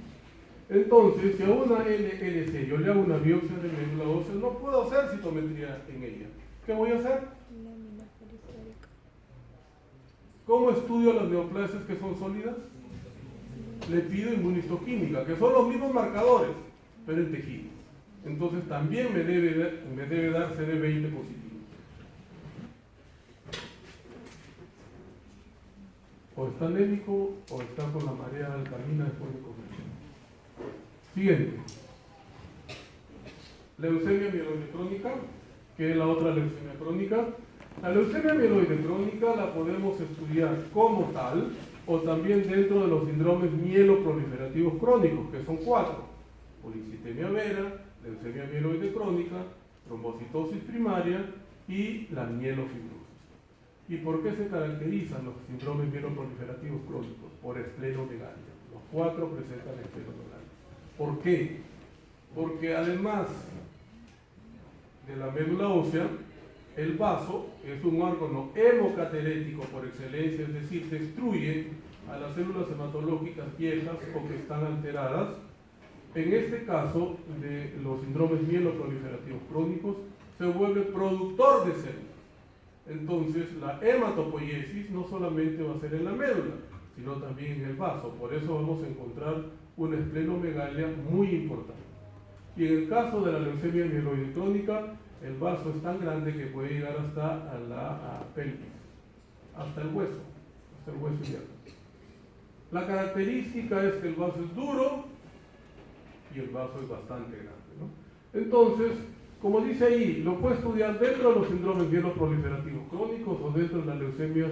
Entonces, si a una LLC yo le hago una biopsia de médula ósea, no puedo hacer citometría en ella. ¿Qué voy a hacer? Lámina periférica. ¿Cómo estudio las neoplasias que son sólidas? Le pido inmunistoquímica, que son los mismos marcadores, pero en tejido. Entonces también me debe dar CD20 positivo. O está anémico o está con la marea alcalina después de comer. Siguiente. Leucemia mieloide crónica, que es la otra leucemia crónica. La leucemia mieloide crónica la podemos estudiar como tal o también dentro de los síndromes mieloproliferativos crónicos, que son 4. Policitemia vera, leucemia mieloide crónica, trombocitosis primaria y la mielofibrosis. ¿Y por qué se caracterizan los síndromes mieloproliferativos crónicos? Por esplenomegalia. Los 4 presentan esplenomegalia. ¿Por qué? Porque además de la médula ósea, el vaso es un órgano hemocaterético por excelencia, es decir, destruye a las células hematológicas viejas o que están alteradas. En este caso de los síndromes mieloproliferativos crónicos, se vuelve productor de células. Entonces, la hematopoiesis no solamente va a ser en la médula, sino también en el vaso. Por eso vamos a encontrar una esplenomegalia muy importante. Y en el caso de la leucemia mieloide crónica, el vaso es tan grande que puede llegar hasta la pelvis, hasta el hueso interno. La característica es que el vaso es duro y el vaso es bastante grande, ¿no? Entonces, como dice ahí, lo puede estudiar dentro de los síndromes mieloproliferativos crónicos o dentro de las leucemias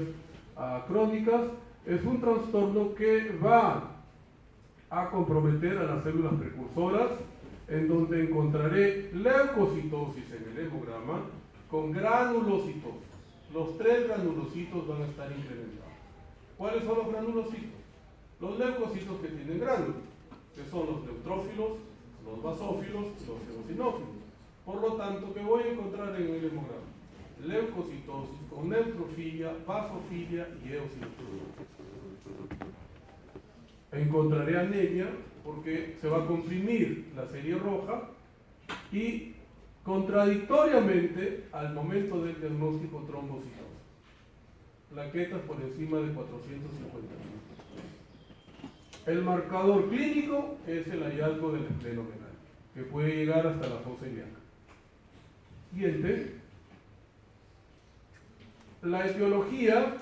crónicas. Es un trastorno que va a comprometer a las células precursoras, en donde encontraré leucocitosis en el hemograma con granulocitosis. Los 3 granulocitos van a estar incrementados. ¿Cuáles son los granulocitos? Los leucocitos que tienen gránulos, que son los neutrófilos, los basófilos, los eosinófilos. Por lo tanto, ¿qué voy a encontrar en el hemograma? Leucocitosis con neutrofilia, basofilia y eosinofilia. Encontraré anemia porque se va a comprimir la serie roja y contradictoriamente al momento del diagnóstico trombocitosis. Plaquetas por encima de 450. El marcador clínico es el hallazgo del esplenomegalia, que puede llegar hasta la fosa ilíaca. Siguiente. La etiología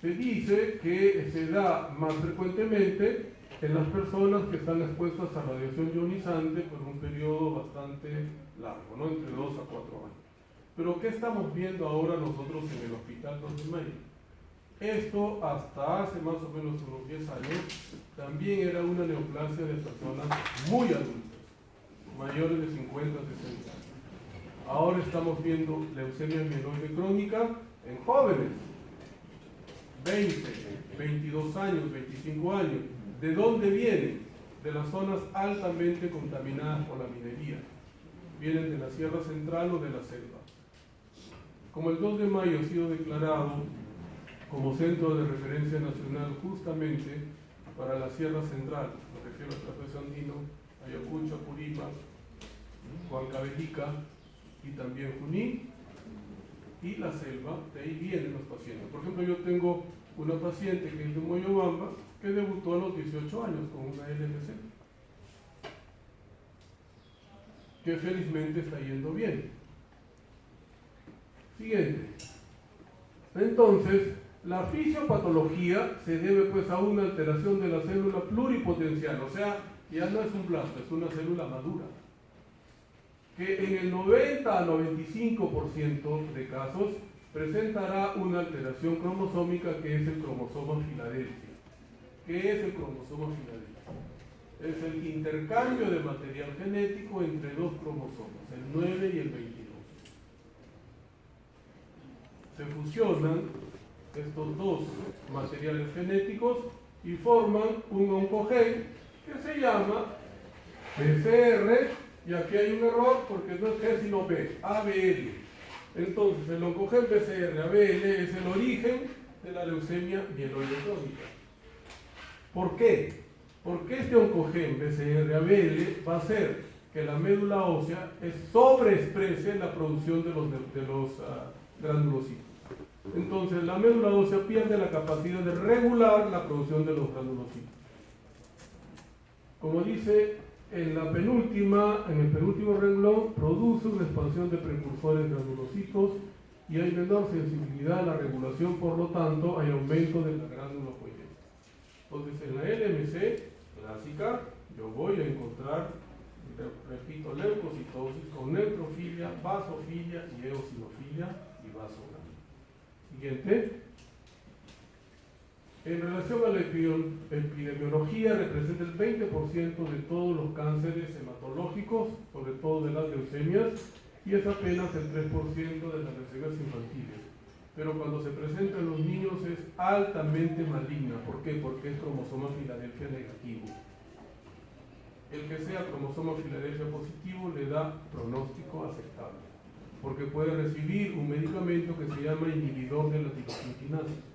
se dice que se da más frecuentemente en las personas que están expuestas a radiación ionizante por un periodo bastante largo, ¿no? Entre 2 a 4 años. Pero ¿qué estamos viendo ahora nosotros en el Hospital 2 de Mayo? Esto hasta hace más o menos unos 10 años también era una neoplasia de personas muy adultas, mayores de 50 a 60 años. Ahora estamos viendo leucemia mieloide crónica en jóvenes, 20, 22 años, 25 años. ¿De dónde vienen? De las zonas altamente contaminadas por la minería. Vienen de la Sierra Central o de la selva. Como el 2 de mayo ha sido declarado como centro de referencia nacional justamente para la Sierra Central, me refiero al trapecio andino, Ayacucho, Apurímac, Huancavelica y también Junín, y la selva, de ahí vienen los pacientes. Por ejemplo, yo tengo una paciente que es de Moyobamba que debutó a los 18 años con una LMC, que felizmente está yendo bien. Siguiente. Entonces, la fisiopatología se debe pues a una alteración de la célula pluripotencial, o sea, ya no es un blasto, es una célula madura, que en el 90 a 95% de casos presentará una alteración cromosómica que es el cromosoma Filadelfia. ¿Qué es el cromosoma Filadelfia? Es el intercambio de material genético entre dos cromosomas, el 9 y el 22. Se fusionan estos dos materiales genéticos y forman un oncogen que se llama BCR, y aquí hay un error porque no es G sino B, ABL. Entonces el oncogen BCR-ABL es el origen de la leucemia mieloide crónica. ¿Por qué? Porque este oncogen BCR-ABL va a hacer que la médula ósea sobreexprese la producción de los granulocitos. Entonces la médula ósea pierde la capacidad de regular la producción de los granulocitos. Como dice en el penúltimo renglón, produce una expansión de precursores granulocitos y hay menor sensibilidad a la regulación, por lo tanto hay aumento de la granulopoiesis. Entonces en la LMC clásica yo voy a encontrar, repito, leucocitosis con neutrofilia, basofilia y eosinofilia y vasograno. Siguiente. En relación a la epidemiología, representa el 20% de todos los cánceres hematológicos, sobre todo de las leucemias, y es apenas el 3% de las leucemias infantiles. Pero cuando se presenta en los niños es altamente maligna. ¿Por qué? Porque es cromosoma Filadelfia negativo. El que sea cromosoma Filadelfia positivo le da pronóstico aceptable, porque puede recibir un medicamento que se llama inhibidor de la tirosinquinasa.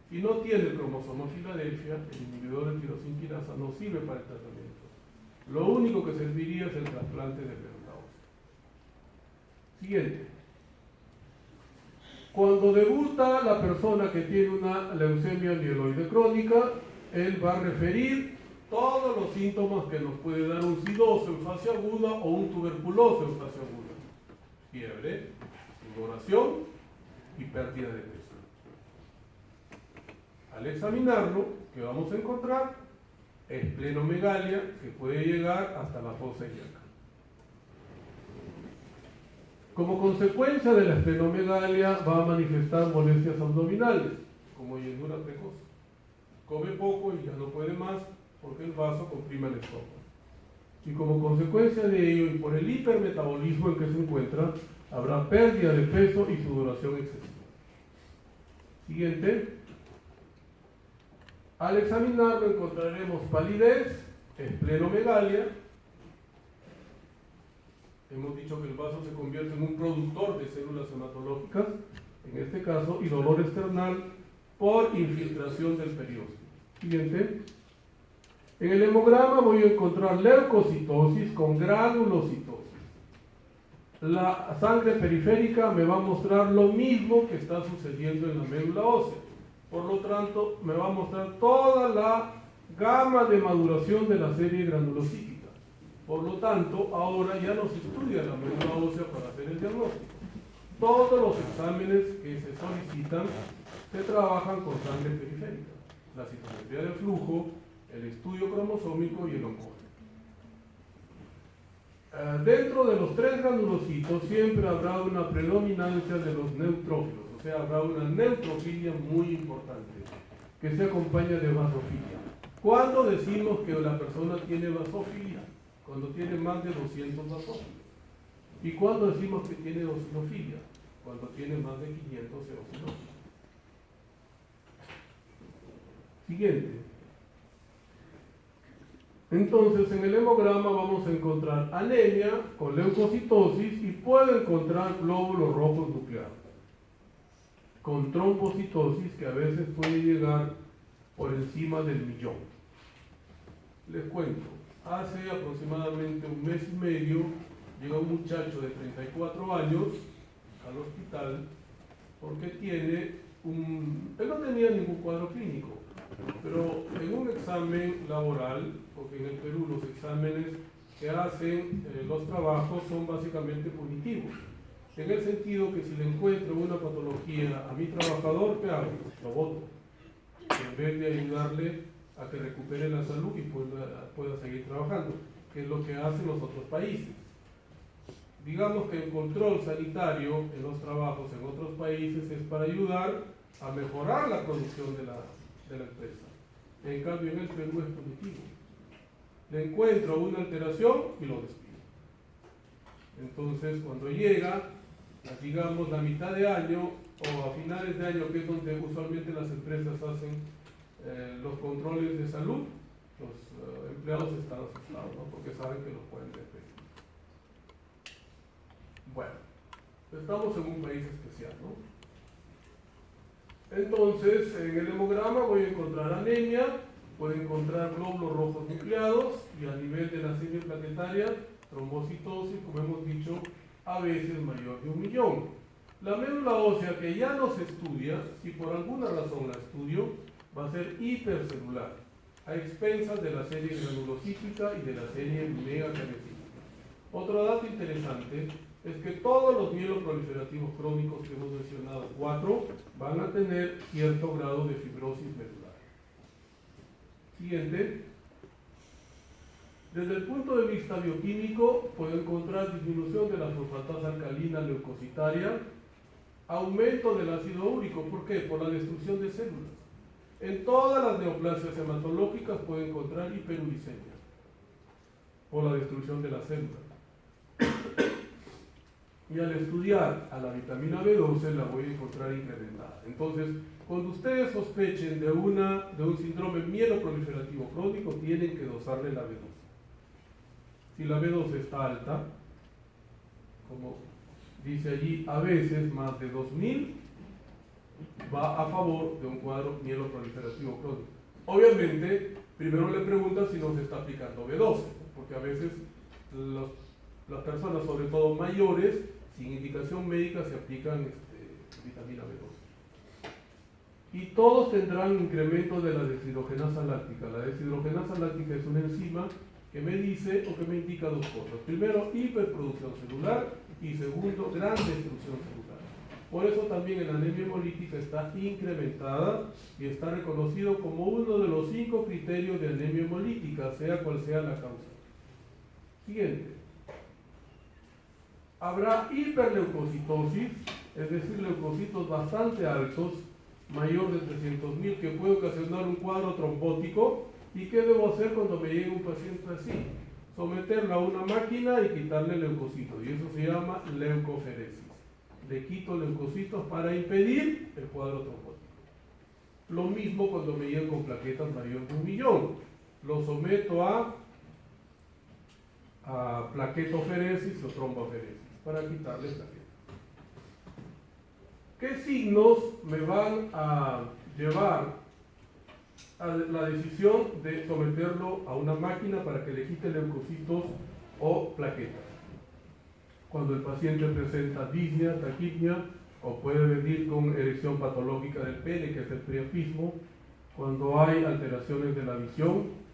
Si no tiene el cromosoma Filadelfia, el inhibidor de tirosinquinasa no sirve para el tratamiento. Lo único que serviría es el trasplante de médula ósea. Siguiente. Cuando debuta la persona que tiene una leucemia mieloide crónica, él va a referir todos los síntomas que nos puede dar un sidoso en fase aguda o un tuberculoso en fase aguda. Fiebre, sudoración y pérdida de peso. Al examinarlo, ¿qué vamos a encontrar? Esplenomegalia, que puede llegar hasta la fosa ilíaca. Como consecuencia de la esplenomegalia va a manifestar molestias abdominales, como llenura precoz. Come poco y ya no puede más porque el vaso comprime el estómago. Y como consecuencia de ello y por el hipermetabolismo en que se encuentra, habrá pérdida de peso y sudoración excesiva. Siguiente. Al examinarlo encontraremos palidez, esplenomegalia. Hemos dicho que el vaso se convierte en un productor de células hematológicas, en este caso, y dolor external por infiltración del periósteo. Siguiente. En el hemograma voy a encontrar leucocitosis con granulocitosis. La sangre periférica me va a mostrar lo mismo que está sucediendo en la médula ósea. Por lo tanto, me va a mostrar toda la gama de maduración de la serie granulocítica. Por lo tanto, ahora ya no se estudia la médula ósea para hacer el diagnóstico. Todos los exámenes que se solicitan se trabajan con sangre periférica. La citometría de flujo, el estudio cromosómico y el oncógeno. Dentro de los 3 granulocitos siempre habrá una predominancia de los neutrófilos, o sea, habrá una neutrofilia muy importante que se acompaña de vasofilia. ¿Cuándo decimos que la persona tiene vasofilia? Cuando tiene más de 200 basófilos. ¿Y cuándo decimos que tiene eosinofilia? Cuando tiene más de 500 eosinófilos. Siguiente. Entonces, en el hemograma vamos a encontrar anemia con leucocitosis y puedo encontrar glóbulos rojos nucleados con trombocitosis que a veces puede llegar por encima del 1.000.000. Les cuento, hace aproximadamente un mes y medio llega un muchacho de 34 años al hospital porque tiene él no tenía ningún cuadro clínico, pero en un examen laboral, porque en el Perú los exámenes que hacen los trabajos son básicamente punitivos, en el sentido que si le encuentro una patología a mi trabajador, ¿qué hago? Lo boto, en vez de ayudarle a que recupere la salud y pueda seguir trabajando, que es lo que hacen los otros países. Digamos que el control sanitario en los trabajos en otros países es para ayudar a mejorar la producción de la empresa. En cambio, en el Perú es punitivo. Le encuentro una alteración y lo despido. Entonces, cuando llega, digamos, la mitad de año o a finales de año, que es donde usualmente las empresas hacen los controles de salud, los empleados están asustados, ¿no? Porque saben que los pueden despedir. Bueno, estamos en un país especial, ¿no? Entonces, en el hemograma voy a encontrar anemia, voy a encontrar glóbulos rojos nucleados y a nivel de la serie planetaria, trombocitosis, como hemos dicho, a veces mayor de 1.000.000. La médula ósea que ya no se estudia, si por alguna razón la estudio, va a ser hipercelular, a expensas de la serie granulocítica y de la serie megacanecítica. Otro dato interesante es que todos los mieloproliferativos crónicos que hemos mencionado, 4, van a tener cierto grado de fibrosis medular. Siguiente. Desde el punto de vista bioquímico, puedo encontrar disminución de la fosfatasa alcalina leucocitaria, aumento del ácido úrico. ¿Por qué? Por la destrucción de células. En todas las neoplasias hematológicas puedo encontrar hiperuricemia, por la destrucción de las células. Y al estudiar a la vitamina B12 la voy a encontrar incrementada. Entonces, cuando ustedes sospechen de un síndrome mieloproliferativo crónico, tienen que dosarle la B12. Si la B12 está alta, como dice allí, a veces más de 2.000, va a favor de un cuadro mieloproliferativo crónico. Obviamente, primero le preguntan si no se está aplicando B12, porque a veces las personas, sobre todo mayores, sin indicación médica, se aplican vitamina B12. Y todos tendrán incremento de la deshidrogenasa láctica. La deshidrogenasa láctica es una enzima que me dice o que me indica dos cosas. Primero, hiperproducción celular y segundo, gran destrucción celular. Por eso también la anemia hemolítica está incrementada y está reconocido como uno de los 5 criterios de anemia hemolítica, sea cual sea la causa. Siguiente. Habrá hiperleucocitosis, es decir, leucocitos bastante altos, mayor de 300.000, que puede ocasionar un cuadro trombótico. ¿Y qué debo hacer cuando me llegue un paciente así? Someterlo a una máquina y quitarle leucocitos, y eso se llama leucoferesis. Le quito leucocitos para impedir el cuadro trombótico. Lo mismo cuando me llegan con plaquetas mayor de 1.000.000. Lo someto a plaquetoferesis o tromboferesis para quitarle plaquetas. ¿Qué signos me van a llevar a la decisión de someterlo a una máquina para que le quite leucocitos o plaquetas? cuando el paciente presenta disnea, taquipnia, o puede venir con erección patológica del pene, que es el priapismo, cuando hay alteraciones de la visión,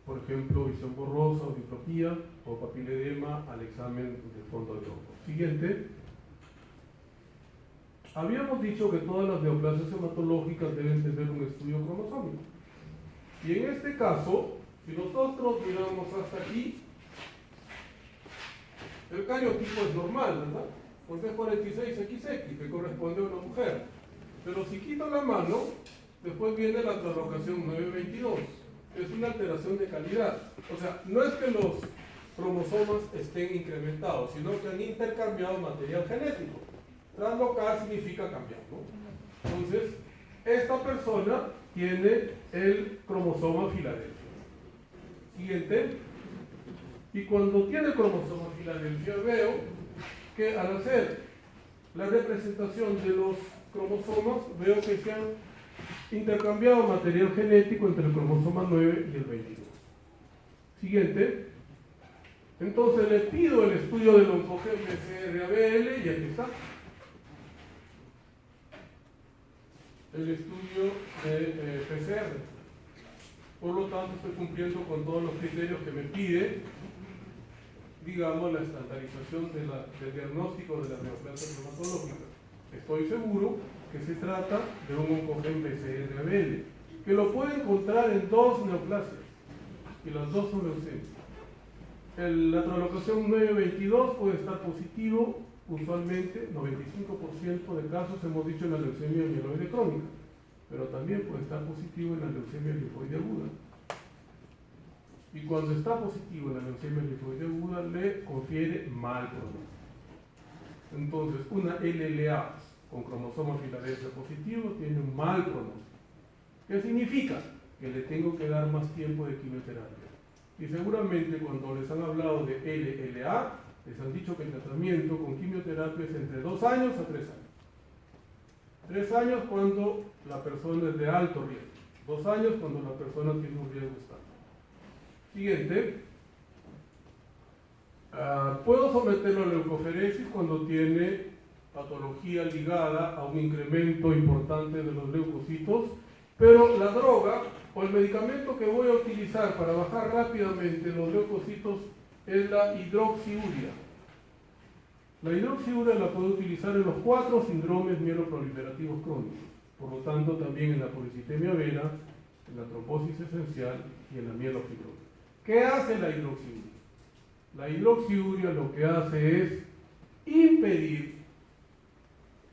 por ejemplo, visión borrosa o diplopía, o papiledema al examen del fondo del ojo. Siguiente. Habíamos dicho que todas las neoplasias hematológicas deben tener un estudio cromosómico. Y en este caso, si nosotros miramos hasta aquí, el cariotipo es normal, ¿verdad? Pues es 46XX, que corresponde a una mujer. Pero si quito la mano, después viene la translocación 922. Es una alteración de calidad. O sea, no es que los cromosomas estén incrementados, sino que han intercambiado material genético. Translocar significa cambiar, ¿no? Entonces, esta persona tiene el cromosoma Filadelfia. Siguiente. Y cuando tiene el cromosoma Filadelfia, veo que al hacer la representación de los cromosomas, veo que se han intercambiado material genético entre el cromosoma 9 y el 22. Siguiente. Entonces le pido el estudio del oncogen PCR-ABL y aquí está. El estudio de PCR. Por lo tanto, estoy cumpliendo con todos los criterios que me pide, digamos, la estandarización del diagnóstico de las neoplasias hematológicas. Estoy seguro que se trata de un oncogen PCR-ABL, que lo puede encontrar en dos neoplasias, y las dos son leucemias. La translocación 922 puede estar positivo, usualmente 95% de casos hemos dicho en la leucemia mieloide crónica, pero también puede estar positivo en la leucemia linfoide aguda. Y cuando está positivo en la leucemia linfoide aguda, le confiere mal pronóstico. Entonces, una LLA con cromosoma Filadelfia positivo tiene un mal pronóstico. ¿Qué significa? Que le tengo que dar más tiempo de quimioterapia. Y seguramente cuando les han hablado de LLA, les han dicho que el tratamiento con quimioterapia es entre 2 años a 3 años. 3 años cuando la persona es de alto riesgo. 2 años cuando la persona tiene un riesgo estándar. Siguiente. Puedo someterlo a leucoferesis cuando tiene patología ligada a un incremento importante de los leucocitos, pero la droga o el medicamento que voy a utilizar para bajar rápidamente los leucocitos es la hidroxiurea. La hidroxiurea la puedo utilizar en los 4 síndromes mieloproliferativos crónicos, por lo tanto también en la policitemia vera, en la trombosis esencial y en la mielofibrosis. ¿Qué hace la hidroxiurea? La hidroxiurea lo que hace es impedir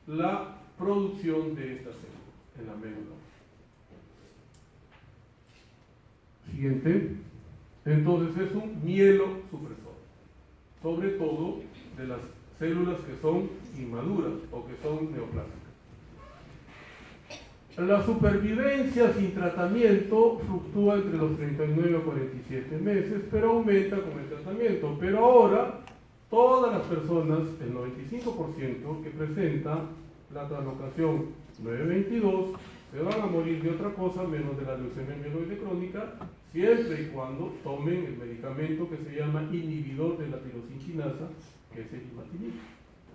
la producción de estas células en la médula. Siguiente. Entonces es un mielosupresor, sobre todo de las células que son inmaduras o que son neoplásicas. La supervivencia sin tratamiento fluctúa entre los 39 a 47 meses, pero aumenta con el tratamiento. Pero ahora, todas las personas, el 95% que presenta la translocación 922, se van a morir de otra cosa menos de la leucemia mieloide crónica, siempre y cuando tomen el medicamento que se llama inhibidor de la tirosinquinasa, que es el imatinib,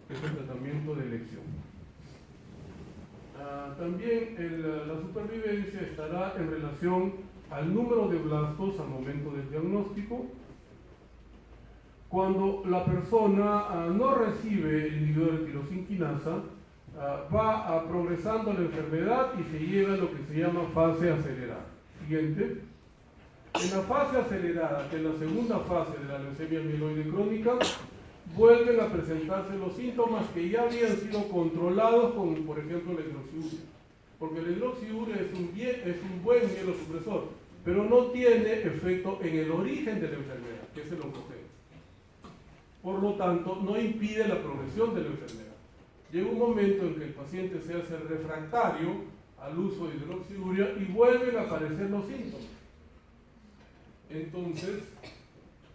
que es el tratamiento de elección. También la supervivencia estará en relación al número de blastos al momento del diagnóstico. Cuando la persona no recibe el inhibidor de tirosinquinasa, va progresando la enfermedad y se llega a lo que se llama fase acelerada. Siguiente. En la fase acelerada, que es la segunda fase de la leucemia mieloide crónica, vuelven a presentarse los síntomas que ya habían sido controlados con, por ejemplo, la hidroxiurea. Porque la hidroxiurea es un buen mielosupresor, pero no tiene efecto en el origen de la enfermedad, que es el oncogeno. Por lo tanto, no impide la progresión de la enfermedad. Llega un momento en que el paciente se hace refractario al uso de hidroxiurea y vuelven a aparecer los síntomas. Entonces,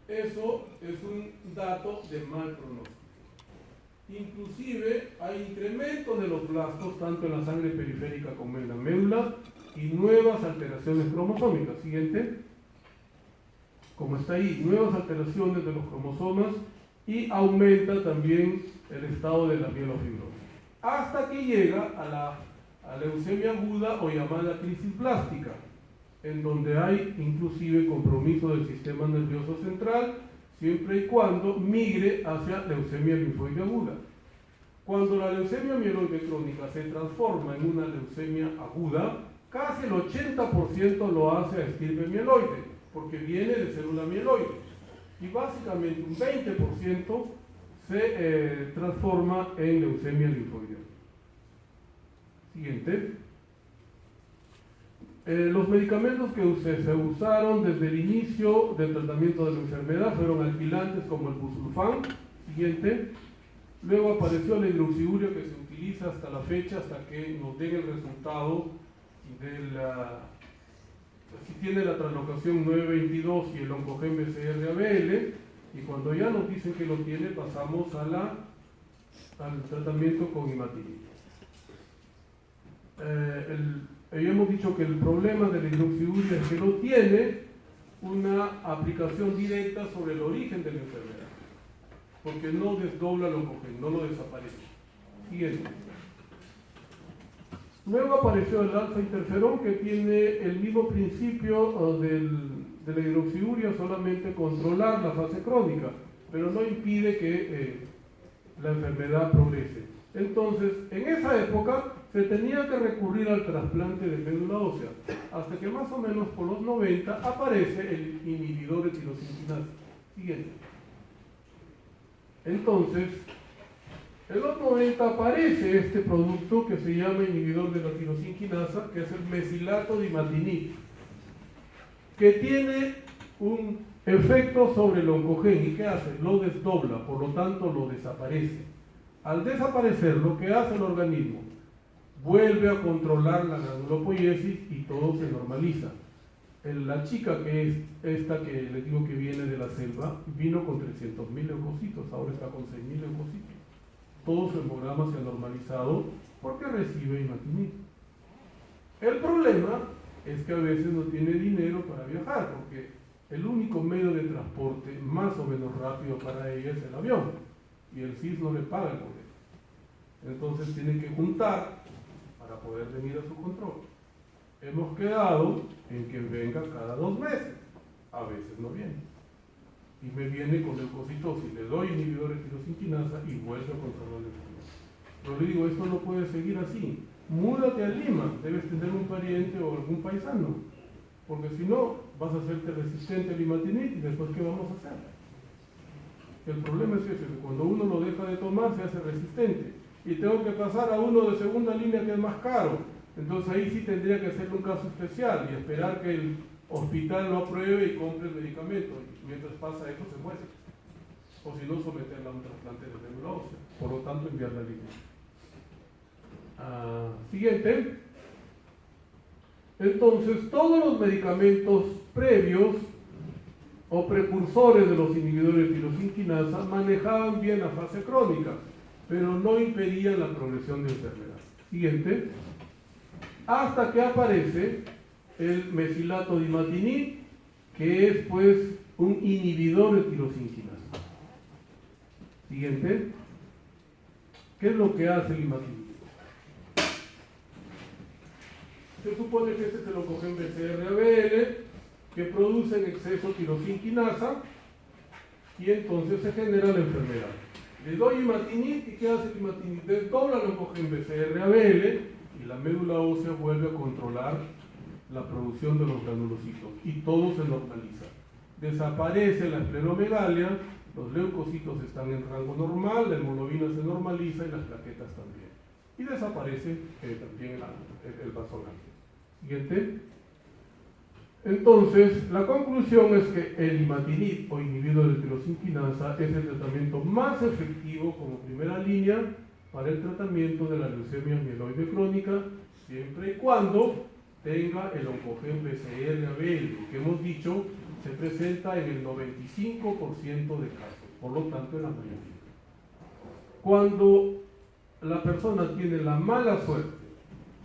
eso es un dato de mal pronóstico. Inclusive hay incremento de los blastos tanto en la sangre periférica como en la médula y nuevas alteraciones cromosómicas. Siguiente. Como está ahí, nuevas alteraciones de los cromosomas y aumenta también el estado de la mielofibrosis. Hasta que llega a la leucemia aguda o llamada crisis blástica, en donde hay inclusive compromiso del sistema nervioso central, siempre y cuando migre hacia leucemia linfoide aguda. Cuando la leucemia mieloide crónica se transforma en una leucemia aguda, casi el 80% lo hace a estirpe mieloide, porque viene de célula mieloide. Y básicamente un 20% se transforma en leucemia linfoide. Siguiente. Los medicamentos que se usaron desde el inicio del tratamiento de la enfermedad fueron alquilantes como el busulfán. Siguiente. Luego apareció la hidroxiurea que se utiliza hasta la fecha, hasta que nos den el resultado de si tiene la translocación 922 y el oncogen BCR-ABL, y cuando ya nos dicen que lo tiene, pasamos al tratamiento con imatinib. Hemos dicho que el problema de la hidroxiurea es que no tiene una aplicación directa sobre el origen de la enfermedad, porque no desdobla el oncogen, no lo desaparece. Siguiente. Luego apareció el alfa interferón, que tiene el mismo principio de la hidroxiurea, solamente controlar la fase crónica, pero no impide que la enfermedad progrese. Entonces, en esa época se tenía que recurrir al trasplante de médula ósea, hasta que más o menos por los 90 aparece el inhibidor de tirosinquinasa. Siguiente. Entonces, en los 90 aparece este producto que se llama inhibidor de la tirosinquinasa, que es el mesilato dimatinib, que tiene un efecto sobre el oncogen. ¿Y qué hace? Lo desdobla, por lo tanto lo desaparece. Al desaparecer, lo que hace el organismo, vuelve a controlar la granulopoiesis y todo se normaliza. La chica que es esta que les digo que viene de la selva, vino con 300.000 leucocitos, ahora está con 6.000 leucocitos. Todo su hemograma se ha normalizado porque recibe imatinib. El problema es que a veces no tiene dinero para viajar, porque el único medio de transporte más o menos rápido para ella es el avión, y el CIS no le paga el boleto. Entonces tienen que juntar para poder venir a su control. Hemos quedado en que venga cada 2 meses, a veces no viene. Y me viene con leucocitosis, le doy inhibidores de tirosinquinasa y vuelve a controlar la enfermedad. Pero le digo, esto no puede seguir así. Múdate a Lima, debes tener un pariente o algún paisano, porque si no, vas a hacerte resistente al imatinib y después, ¿qué vamos a hacer? El problema es ese, que cuando uno lo deja de tomar se hace resistente. Y tengo que pasar a uno de segunda línea que es más caro. Entonces ahí sí tendría que hacerle un caso especial y esperar que el hospital lo apruebe y compre el medicamento. Y mientras pasa eso se muere. O si no, someterla a un trasplante de médula ósea. Por lo tanto, enviarla a línea. Siguiente. Entonces, todos los medicamentos previos o precursores de los inhibidores de tirosinquinasa manejaban bien la fase crónica, pero no impedían la progresión de enfermedad. Siguiente. Hasta que aparece el mesilato dimatinib, que es pues un inhibidor de tirosinquinasa. Siguiente. ¿Qué es lo que hace el imatinib? Se supone que este es el oncogen BCR-ABL, que produce en exceso tirosinquinasa, y entonces se genera la enfermedad. Le doy imatinib, ¿y qué hace el imatinib? Desdobla el oncogen BCR-ABL y la médula ósea vuelve a controlar la producción de los granulocitos y todo se normaliza. Desaparece la esplenomegalia, los leucocitos están en rango normal, la hemoglobina se normaliza y las plaquetas también. Y desaparece también el vasonágeno. Siguiente. Entonces, la conclusión es que el imatinib o inhibidor de tirosinquinasa es el tratamiento más efectivo como primera línea para el tratamiento de la leucemia mieloide crónica, siempre y cuando tenga el oncogen BCR-ABL, que hemos dicho se presenta en el 95% de casos, por lo tanto en la mayoría. Cuando la persona tiene la mala suerte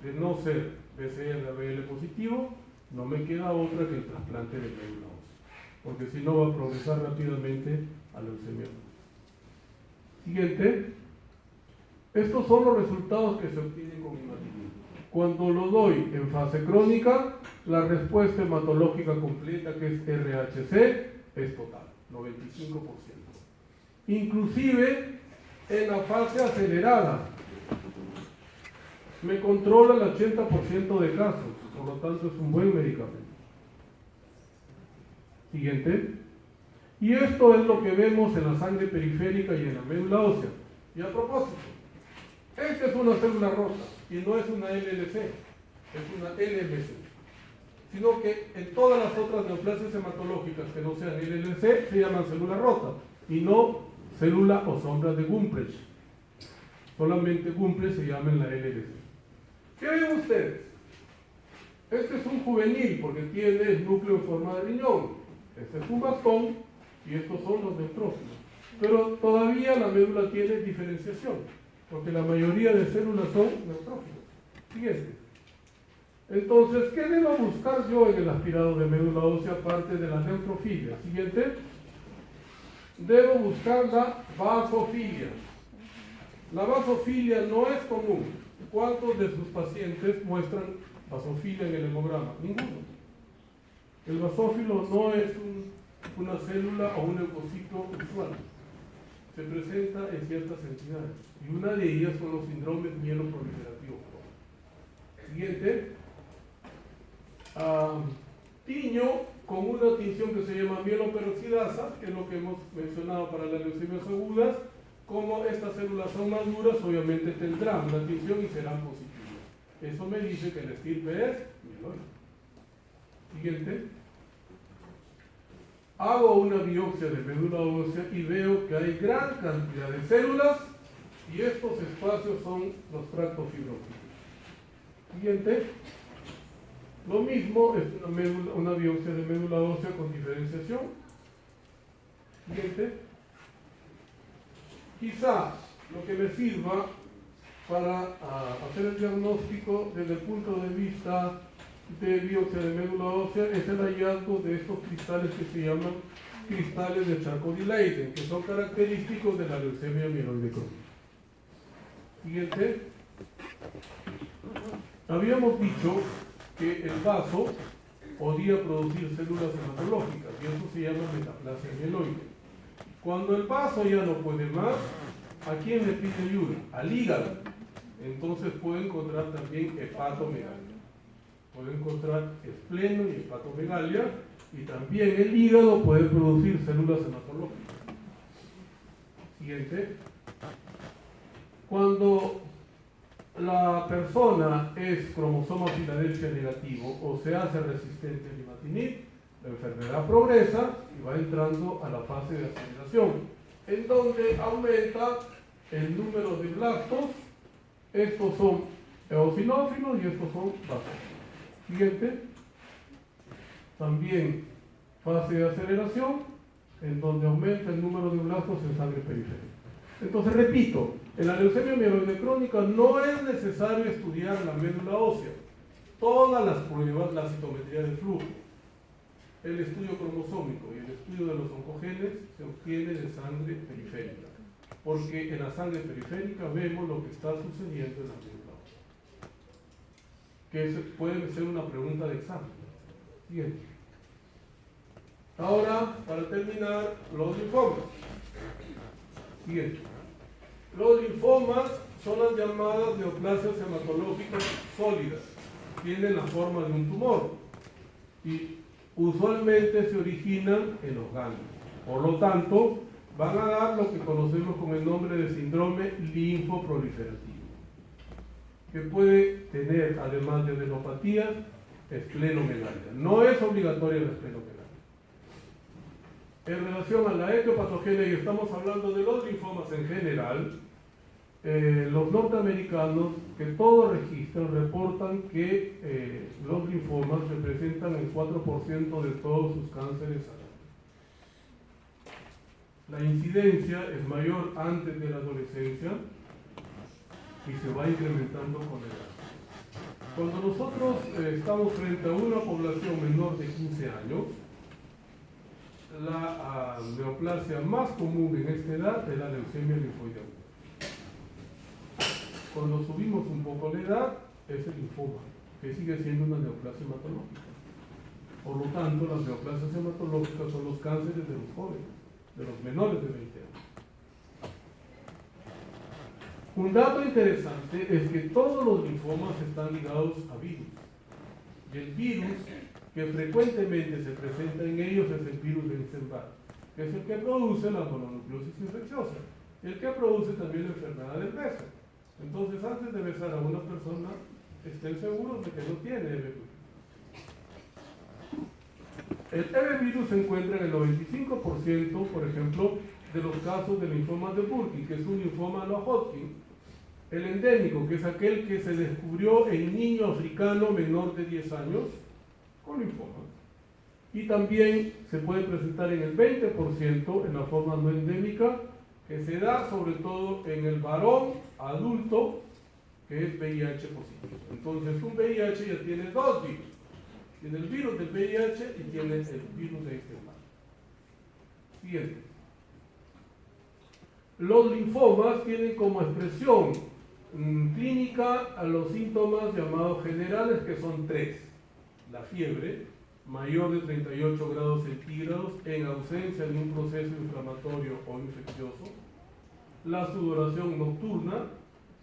de no ser BCR-ABL positivo, no me queda otra que el trasplante de médula ósea, porque si no va a progresar rápidamente a leucemia. Siguiente. Estos son los resultados que se obtienen con imatinib. Cuando lo doy en fase crónica, la respuesta hematológica completa, que es RHC, es total, 95%. Inclusive en la fase acelerada, me controla el 80% de casos, por lo tanto es un buen medicamento. Siguiente. Y esto es lo que vemos en la sangre periférica y en la médula ósea. Y a propósito, esta es una célula rota y no es una LLC, es una LMC. Sino que en todas las otras neoplasias hematológicas que no sean LLC se llaman célula rota y no célula o sombra de Gumprecht. Solamente Gumprecht se llama en la LLC. ¿Qué ven ustedes? Este es un juvenil porque tiene el núcleo en forma de riñón. Este es un bastón y estos son los neutrófilos. Pero todavía la médula tiene diferenciación, porque la mayoría de células son neutrófilos. Siguiente. Entonces, ¿qué debo buscar yo en el aspirado de médula ósea aparte de la neutrofilia? Siguiente. Debo buscar la vasofilia. La vasofilia no es común. ¿Cuántos de sus pacientes muestran vasofilia en el hemograma? Ninguno. El basófilo no es una célula o un leucocito usual. Se presenta en ciertas entidades. Y una de ellas son los síndromes mieloproliferativos. Siguiente. Tiño con una tinción que se llama mieloperoxidasa, que es lo que hemos mencionado para las leucemias agudas. Como estas células son más duras, obviamente tendrán una tinción y serán positivas. Eso me dice que el estirpe es mieloide. Siguiente. Hago una biopsia de médula ósea y veo que hay gran cantidad de células y estos espacios son los tractos fibróticos. Siguiente. Lo mismo es una biopsia de médula ósea con diferenciación. Siguiente. Quizá lo que me sirva para hacer el diagnóstico desde el punto de vista de biopsia de médula ósea es el hallazgo de estos cristales que se llaman cristales de Charcot-Leyden, que son característicos de la leucemia mieloide crónica. Siguiente. Habíamos dicho que el vaso podía producir células hematológicas y eso se llama metaplasia mieloide. Cuando el vaso ya no puede más, ¿a quién le pide ayuda? Al hígado. Entonces puede encontrar también hepatomegalia. Puede encontrar espleno y hepatomegalia y también el hígado puede producir células hematológicas. Siguiente. Cuando la persona es cromosoma Filadelfia negativo o se hace resistente al imatinib, la enfermedad progresa y va entrando a la fase de aceleración, en donde aumenta el número de blastos. Estos son eosinófilos y estos son basófilos. Siguiente. También fase de aceleración, en donde aumenta el número de blastos en sangre periférica. Entonces, repito, en la leucemia mieloide crónica no es necesario estudiar la médula ósea. Todas las pruebas, la citometría de flujo, el estudio cromosómico y el estudio de los oncogenes se obtiene de sangre periférica, porque en la sangre periférica vemos lo que está sucediendo en la médula ósea, que puede ser una pregunta de examen. Siguiente. Ahora, para terminar, los linfomas. Siguiente. Los linfomas son las llamadas neoplasias hematológicas sólidas. Tienen la forma de un tumor y usualmente se originan en los ganglios. Por lo tanto, van a dar lo que conocemos con el nombre de síndrome linfoproliferativo, que puede tener, además de adenopatía, esplenomegalia. No es obligatoria la esplenomegalia. En relación a la etiopatogenia, y estamos hablando de los linfomas en general, los norteamericanos que todo registran reportan que los linfomas representan el 4% de todos sus cánceres al año. La incidencia es mayor antes de la adolescencia y se va incrementando con la edad. Cuando nosotros estamos frente a una población menor de 15 años, la neoplasia más común en esta edad es la leucemia linfoide aguda. Cuando subimos un poco la edad, es el linfoma, que sigue siendo una neoplasia hematológica. Por lo tanto, las neoplasias hematológicas son los cánceres de los jóvenes, de los menores de 20 años. Un dato interesante es que todos los linfomas están ligados a virus. Y el virus que frecuentemente se presenta en ellos es el virus de Epstein-Barr, que es el que produce la mononucleosis infecciosa, el que produce también la enfermedad del beso. Entonces, antes de besar a una persona, estén seguros de que no tiene EB virus. El EB virus se encuentra en el 95%, por ejemplo, de los casos de linfoma de Burkitt, que es un linfoma no Hodgkin. El endémico, que es aquel que se descubrió en niño africano menor de 10 años con linfoma. Y también se puede presentar en el 20% en la forma no endémica, que se da sobre todo en el varón adulto que es VIH positivo. Entonces, un VIH ya tiene dos virus. Tiene el virus del VIH y tiene el virus de Epstein-Barr. Siguiente. Los linfomas tienen como expresión clínica a los síntomas llamados generales, que son tres. La fiebre, mayor de 38 grados centígrados en ausencia de un proceso inflamatorio o infeccioso, la sudoración nocturna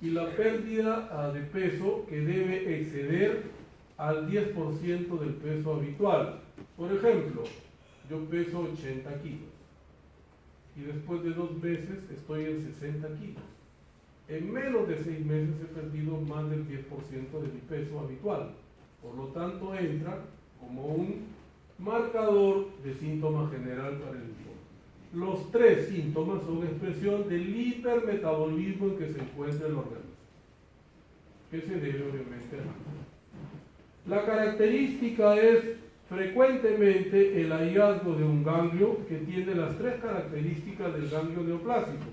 y la pérdida de peso que debe exceder al 10% del peso habitual. Por ejemplo, yo peso 80 kilos y después de 2 meses estoy en 60 kilos. En menos de 6 meses he perdido más del 10% de mi peso habitual. Por lo tanto, entra como un marcador de síntoma general para el linfoma. Los tres síntomas son expresión del hipermetabolismo en que se encuentra el organismo, que se debe obviamente a la característica es frecuentemente el hallazgo de un ganglio que tiene las tres características del ganglio neoplásico.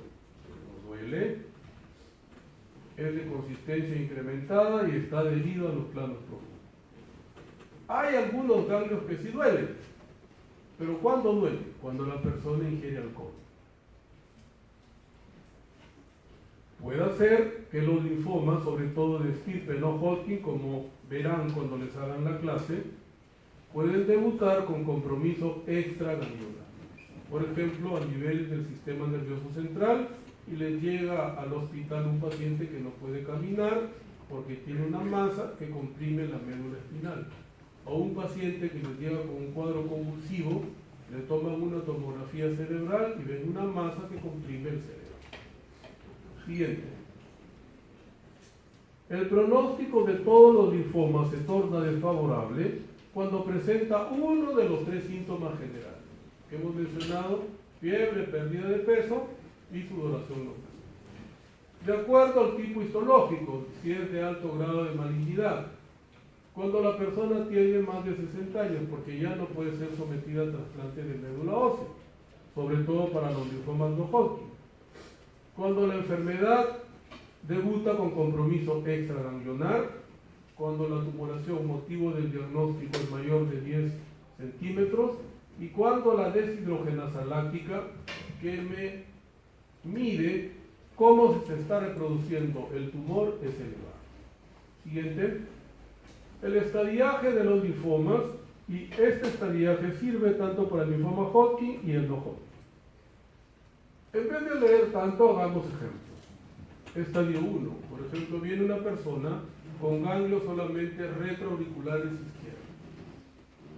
No duele, es de consistencia incrementada y está adherido a los planos profundos. Hay algunos ganglios que sí duelen, pero ¿cuándo duele? Cuando la persona ingiere alcohol. Puede ser que los linfomas, sobre todo de estirpe no Hodgkin, como verán cuando les hagan la clase, pueden debutar con compromiso extraganglionar. Por ejemplo, a nivel del sistema nervioso central, y les llega al hospital un paciente que no puede caminar porque tiene una masa que comprime la médula espinal. O un paciente que les llega con un cuadro convulsivo, le toman una tomografía cerebral y ven una masa que comprime el cerebro. Siguiente. El pronóstico de todos los linfomas se torna desfavorable cuando presenta uno de los tres síntomas generales que hemos mencionado: fiebre, pérdida de peso y sudoración nocturna. De acuerdo al tipo histológico, si es de alto grado de malignidad, cuando la persona tiene más de 60 años, porque ya no puede ser sometida a trasplante de médula ósea, sobre todo para los linfomas no Hodgkin. Cuando la enfermedad debuta con compromiso extraganglionar, cuando la tumoración motivo del diagnóstico es mayor de 10 centímetros y cuando la deshidrogenasa láctica, que me mide cómo se está reproduciendo el tumor, es elevada. Siguiente. El estadiaje de los linfomas, y este estadiaje sirve tanto para el linfoma Hodgkin y el no Hodgkin. En vez de leer tanto, hagamos ejemplos. Estadio 1, por ejemplo, viene una persona con ganglios solamente retroauriculares izquierdos.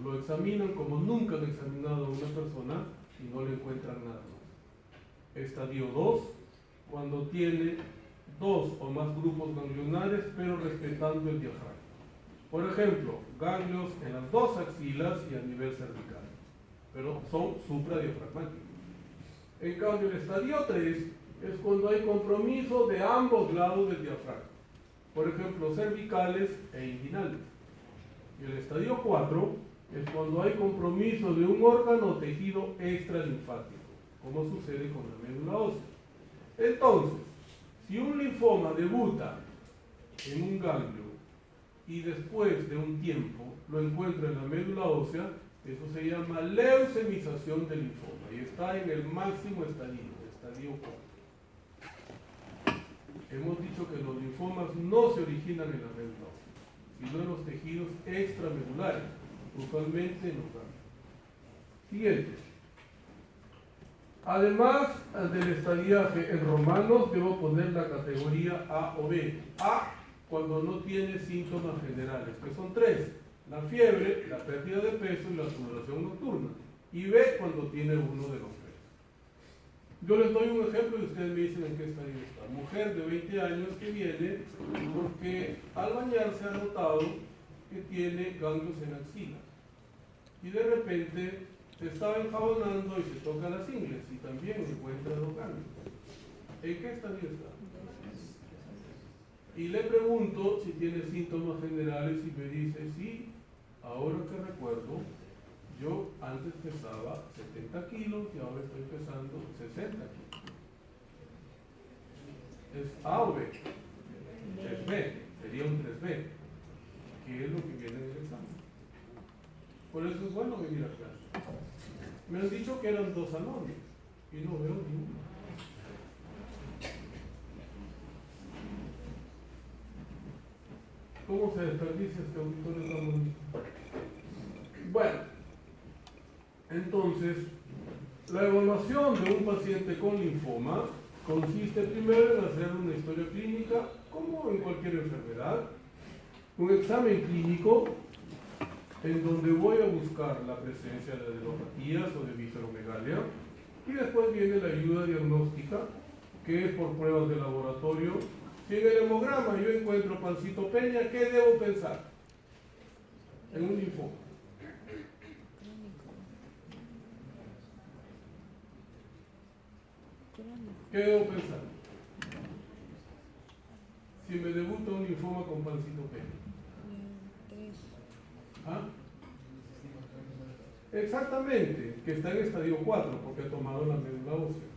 Lo examinan como nunca han examinado a una persona y no le encuentran nada más. Estadio 2, cuando tiene 2 o más grupos ganglionares, pero respetando el diafragma. Por ejemplo, ganglios en las 2 axilas y a nivel cervical, pero son supradiafragmáticos. En cambio, el estadio 3 es cuando hay compromiso de ambos lados del diafragma, por ejemplo, cervicales e inguinales. Y el estadio 4 es cuando hay compromiso de un órgano o tejido extralinfático, como sucede con la médula ósea. Entonces, si un linfoma debuta en un ganglio y después de un tiempo lo encuentra en la médula ósea, Eso se llama leucemización del linfoma y está en el máximo estadio 4. Hemos dicho que los linfomas no se originan en la médula ósea, sino en los tejidos extramedulares, usualmente en los ganglios. Siguiente. Además del estadiaje en romanos, debo poner la categoría A o B. A, cuando no tiene síntomas generales, que son tres: la fiebre, la pérdida de peso y la sudoración nocturna. Y B, cuando tiene uno de los tres. Yo les doy un ejemplo y ustedes me dicen en qué estadio está. Mujer de 20 años que viene porque al bañarse ha notado que tiene ganglios en axila. Y de repente se estaba enjabonando y se toca las ingles y también encuentra los ganglios. ¿En qué estadio está? Y le pregunto si tiene síntomas generales y me dice, sí, ahora que recuerdo, yo antes pesaba 70 kilos y ahora estoy pesando 60 kilos. ¿Es A o B? Es B, sería un 3B, que es lo que viene en el examen. Por eso es bueno venir a clase. Me han dicho que eran 2 anónimos y no veo ni uno. ¿Cómo se desperdicia este auditorio tan bonito? Bueno, entonces, la evaluación de un paciente con linfoma consiste primero en hacer una historia clínica, como en cualquier enfermedad, un examen clínico en donde voy a buscar la presencia de adenopatías o de visceromegalia, y después viene la ayuda diagnóstica, que es por pruebas de laboratorio. Si en el hemograma yo encuentro pancito peña, ¿qué debo pensar? En un linfoma. ¿Qué debo pensar? Si me debuta un linfoma con pancito peña. ¿Ah? Exactamente, que está en estadio 4 porque ha tomado la médula ósea.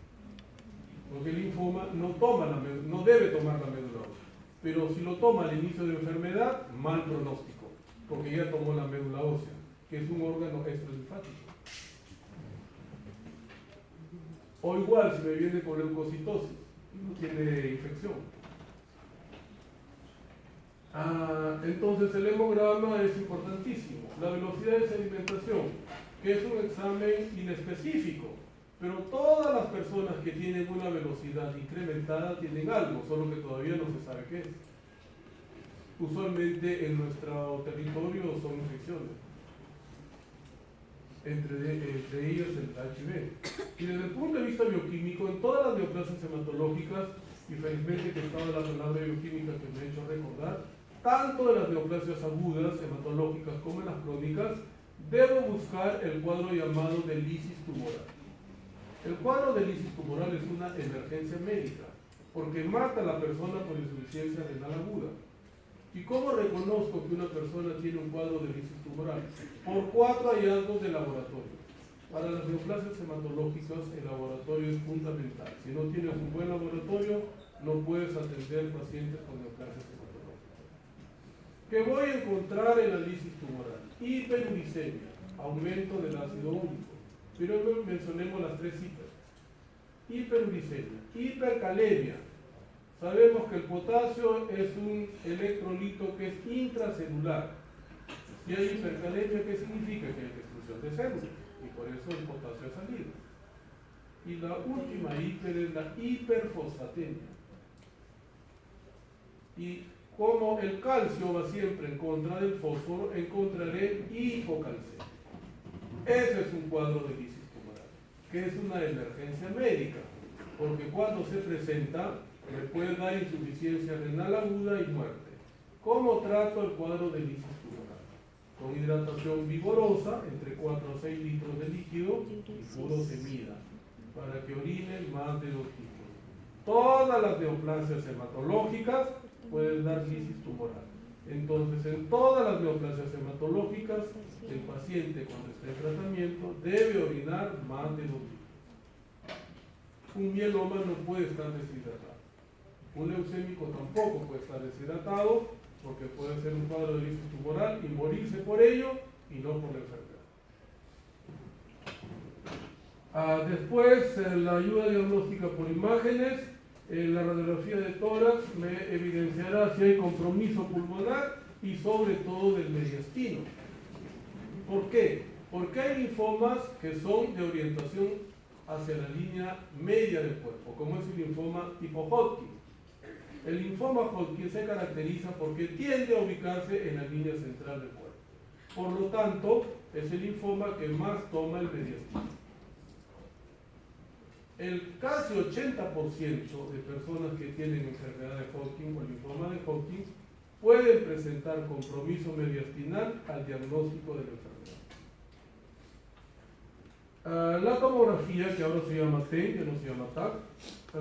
Porque el linfoma no debe tomar la médula ósea. Pero si lo toma al inicio de enfermedad, mal pronóstico, porque ya tomó la médula ósea, que es un órgano extralinfático. O igual, si me viene con leucocitosis y no tiene infección. Entonces el hemograma es importantísimo. La velocidad de sedimentación, que es un examen inespecífico, pero todas las personas que tienen una velocidad incrementada tienen algo, solo que todavía no se sabe qué es. Usualmente en nuestro territorio son infecciones, entre ellas el HIV. Y desde el punto de vista bioquímico, en todas las neoplasias hematológicas, y felizmente que estaba la palabra bioquímica que me ha hecho recordar, tanto de las neoplasias agudas hematológicas como en las crónicas, debo buscar el cuadro llamado de lisis tumoral. El cuadro de lisis tumoral es una emergencia médica, porque mata a la persona por insuficiencia renal aguda. ¿Y cómo reconozco que una persona tiene un cuadro de lisis tumoral? Por 4 hallazgos de laboratorio. Para las neoplasias hematológicas, el laboratorio es fundamental. Si no tienes un buen laboratorio, no puedes atender pacientes con neoplasias hematológicas. ¿Qué voy a encontrar en la lisis tumoral? Hiperuricemia, aumento del ácido úrico. Pero mencionemos las 3 hiperuricemia, hipercalemia. Sabemos que el potasio es un electrolito que es intracelular. Si hay hipercalemia, ¿qué significa? Que hay destrucción de células, y por eso el potasio ha salido. Y la última hiper es la hiperfosfatemia. Y como el calcio va siempre en contra del fósforo, encontraré hipocalcemia. Ese es un cuadro de lisis tumoral, que es una emergencia médica, porque cuando se presenta me puede dar insuficiencia renal aguda y muerte. ¿Cómo trato el cuadro de lisis tumoral? Con hidratación vigorosa, entre 4 a 6 litros de líquido y puro semida, para que orinen más de 2 litros. Todas las neoplasias hematológicas pueden dar lisis tumoral. Entonces, en todas las neoplasias hematológicas, el paciente cuando está en tratamiento debe orinar más de 2 litros. Un mieloma no puede estar deshidratado. Un leucémico tampoco puede estar deshidratado porque puede ser un cuadro de lisis tumoral y morirse por ello y no por la enfermedad. Después, la ayuda diagnóstica por imágenes, la radiografía de tórax me evidenciará si hay compromiso pulmonar y sobre todo del mediastino. ¿Por qué? Porque hay linfomas que son de orientación hacia la línea media del cuerpo, como es el linfoma tipo Hodgkin. El linfoma Hodgkin se caracteriza porque tiende a ubicarse en la línea central del cuerpo. Por lo tanto, es el linfoma que más toma el mediastino. El casi 80% de personas que tienen enfermedad de Hodgkin o linfoma de Hodgkin pueden presentar compromiso mediastinal al diagnóstico de la enfermedad. La tomografía, que ahora se llama TEN, que no se llama TAC,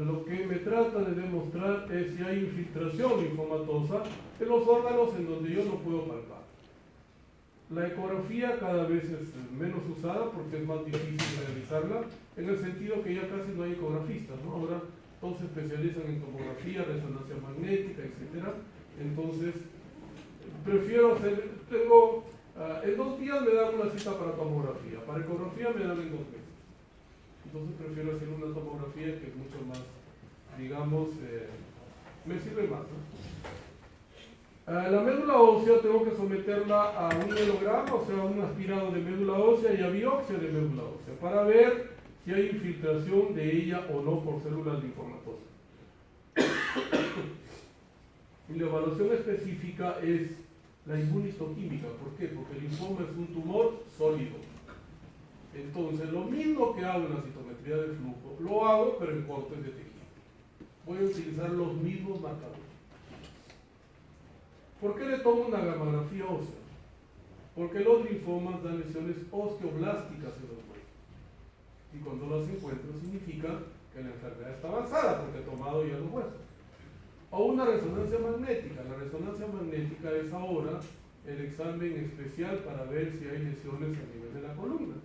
lo que me trata de demostrar es si hay infiltración linfomatosa en los órganos en donde yo no puedo palpar. La ecografía cada vez es menos usada porque es más difícil realizarla, en el sentido que ya casi no hay ecografistas, ¿no? Ahora todos se especializan en tomografía, resonancia magnética, etc. Entonces, prefiero hacer, en 2 días me dan una cita para tomografía, para ecografía me dan en 2 meses. Entonces prefiero hacer una tomografía que es mucho más, digamos, me sirve más, ¿no? La médula ósea tengo que someterla a un mielograma, o sea, un aspirado de médula ósea y a biopsia de médula ósea, para ver si hay infiltración de ella o no por células linfomatosas. Y la evaluación específica es la inmunistoquímica. ¿Por qué? Porque el linfoma es un tumor sólido. Entonces, lo mismo que hago en la citometría de flujo, lo hago, pero en cortes de tejido. Voy a utilizar los mismos marcadores. ¿Por qué le tomo una gamografía ósea? Porque los linfomas dan lesiones osteoblásticas en los huesos. Y cuando las encuentro significa que la enfermedad está avanzada, porque he tomado ya los huesos. O una resonancia magnética. La resonancia magnética es ahora el examen especial para ver si hay lesiones a nivel de la columna.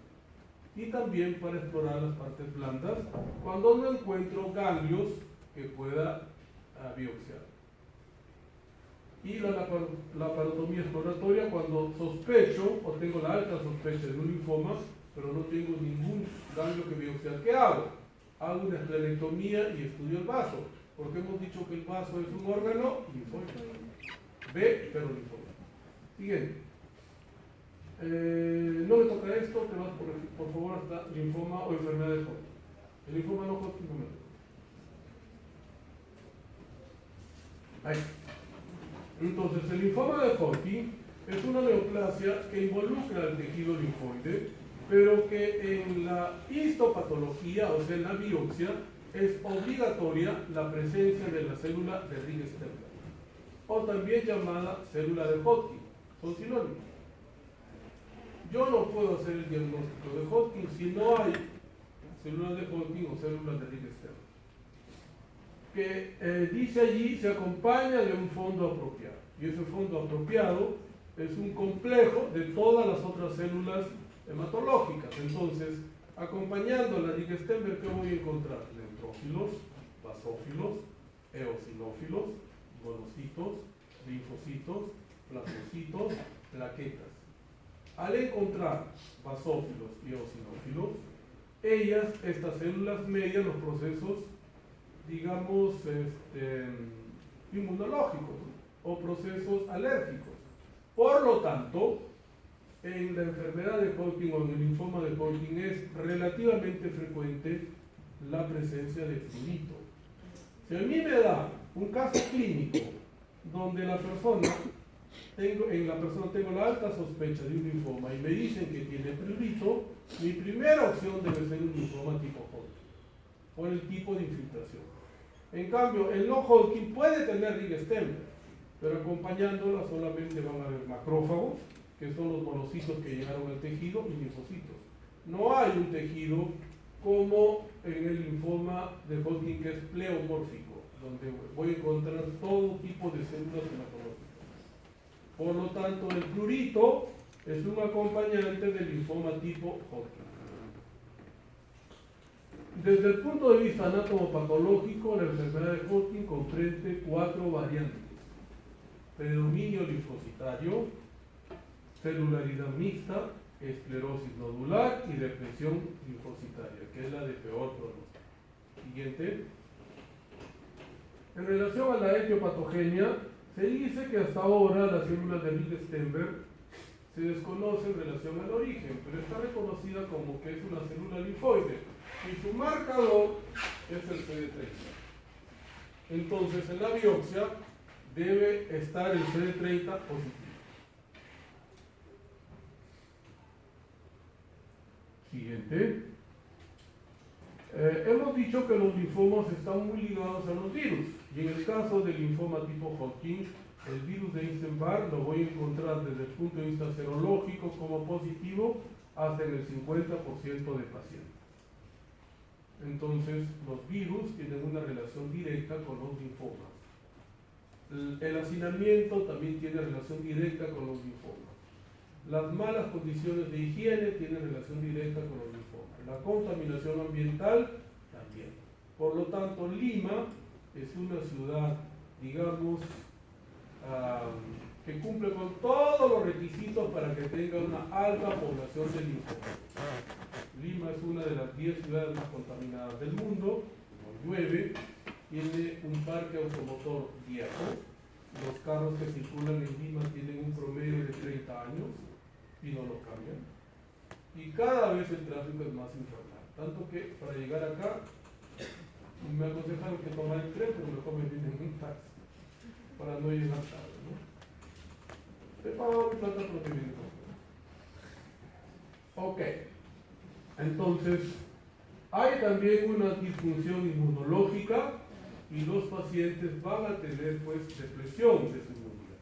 Y también para explorar las partes blandas cuando no encuentro ganglios que pueda biopsiar. Y la laparotomía exploratoria cuando sospecho o tengo la alta sospecha de un linfoma, pero no tengo ningún ganglio que biopsiar. ¿Qué hago? Hago una esplenectomía y estudio el vaso, porque hemos dicho que el vaso es un órgano linfóide. B, pero linfóide. Siguiente. No me toca esto, te vas por favor hasta linfoma o enfermedad de Hodgkin. El linfoma no Hodgkin no me toca. Ahí. Entonces, el linfoma de Hodgkin es una neoplasia que involucra al tejido linfoide, pero que en la histopatología, o sea, en la biopsia, es obligatoria la presencia de la célula de Ring-Stempler, o también llamada célula de Hodgkin. Son sinónimos. Yo no puedo hacer el diagnóstico de Hodgkin si no hay células de Hodgkin o células de Ring-Stempler. Que dice allí se acompaña de un fondo apropiado. Y ese fondo apropiado es un complejo de todas las otras células hematológicas. Entonces, acompañando la Ring-Stempler, ¿qué voy a encontrar? Neutrófilos, basófilos, eosinófilos, monocitos, linfocitos, plasmocitos, plaquetas. Al encontrar basófilos y eosinófilos, estas células median los procesos, digamos, inmunológicos o procesos alérgicos. Por lo tanto, en la enfermedad de Hodgkin o en el linfoma de Hodgkin es relativamente frecuente la presencia de prurito. Si a mí me da un caso clínico donde en la persona tengo la alta sospecha de un linfoma y me dicen que tiene prurito, mi primera opción debe ser un linfoma tipo Hodgkin, por el tipo de infiltración. En cambio, el no Hodgkin puede tener Ring-Stempler, pero acompañándola solamente van a haber macrófagos, que son los monocitos que llegaron al tejido, y linfocitos. No hay un tejido como en el linfoma de Hodgkin, que es pleomórfico, donde voy a encontrar todo tipo de células hematológicas. Por lo tanto, el prurito es un acompañante del linfoma tipo Hodgkin. Desde el punto de vista anatomopatológico, la enfermedad de Hodgkin comprende 4 variantes: predominio linfocitario, celularidad mixta, esclerosis nodular y depresión linfocitaria, que es la de peor pronóstico. Siguiente. En relación a la etiopatogenia, se dice que hasta ahora las células de Rieger-Steenberg se desconoce en relación al origen, pero está reconocida como que es una célula linfoide y su marcador es el CD30. Entonces, en la biopsia debe estar el CD30 positivo. Siguiente. Hemos dicho que los linfomas están muy ligados a los virus, y en el caso del linfoma tipo Hodgkin, el virus de Epstein-Barr lo voy a encontrar desde el punto de vista serológico como positivo hasta en el 50% de pacientes. Entonces, los virus tienen una relación directa con los linfomas. El hacinamiento también tiene relación directa con los linfomas. Las malas condiciones de higiene tienen relación directa con los linfomas. La contaminación ambiental también. Por lo tanto, Lima es una ciudad, digamos, que cumple con todos los requisitos para que tenga una alta población de linfomas. Lima es una de las 10 ciudades más contaminadas del mundo, no llueve, tiene un parque automotor viejo. Los carros que circulan en Lima tienen un promedio de 30 años y no lo cambian. Y cada vez el tráfico es más infernal. Tanto que para llegar acá me aconsejaron que tomar el tren, pero mejor me vine en un taxi para no llegar tarde, ¿no? Te pago mi plata porque viene con. Ok. Entonces, hay también una disfunción inmunológica y los pacientes van a tener pues depresión de su inmunidad.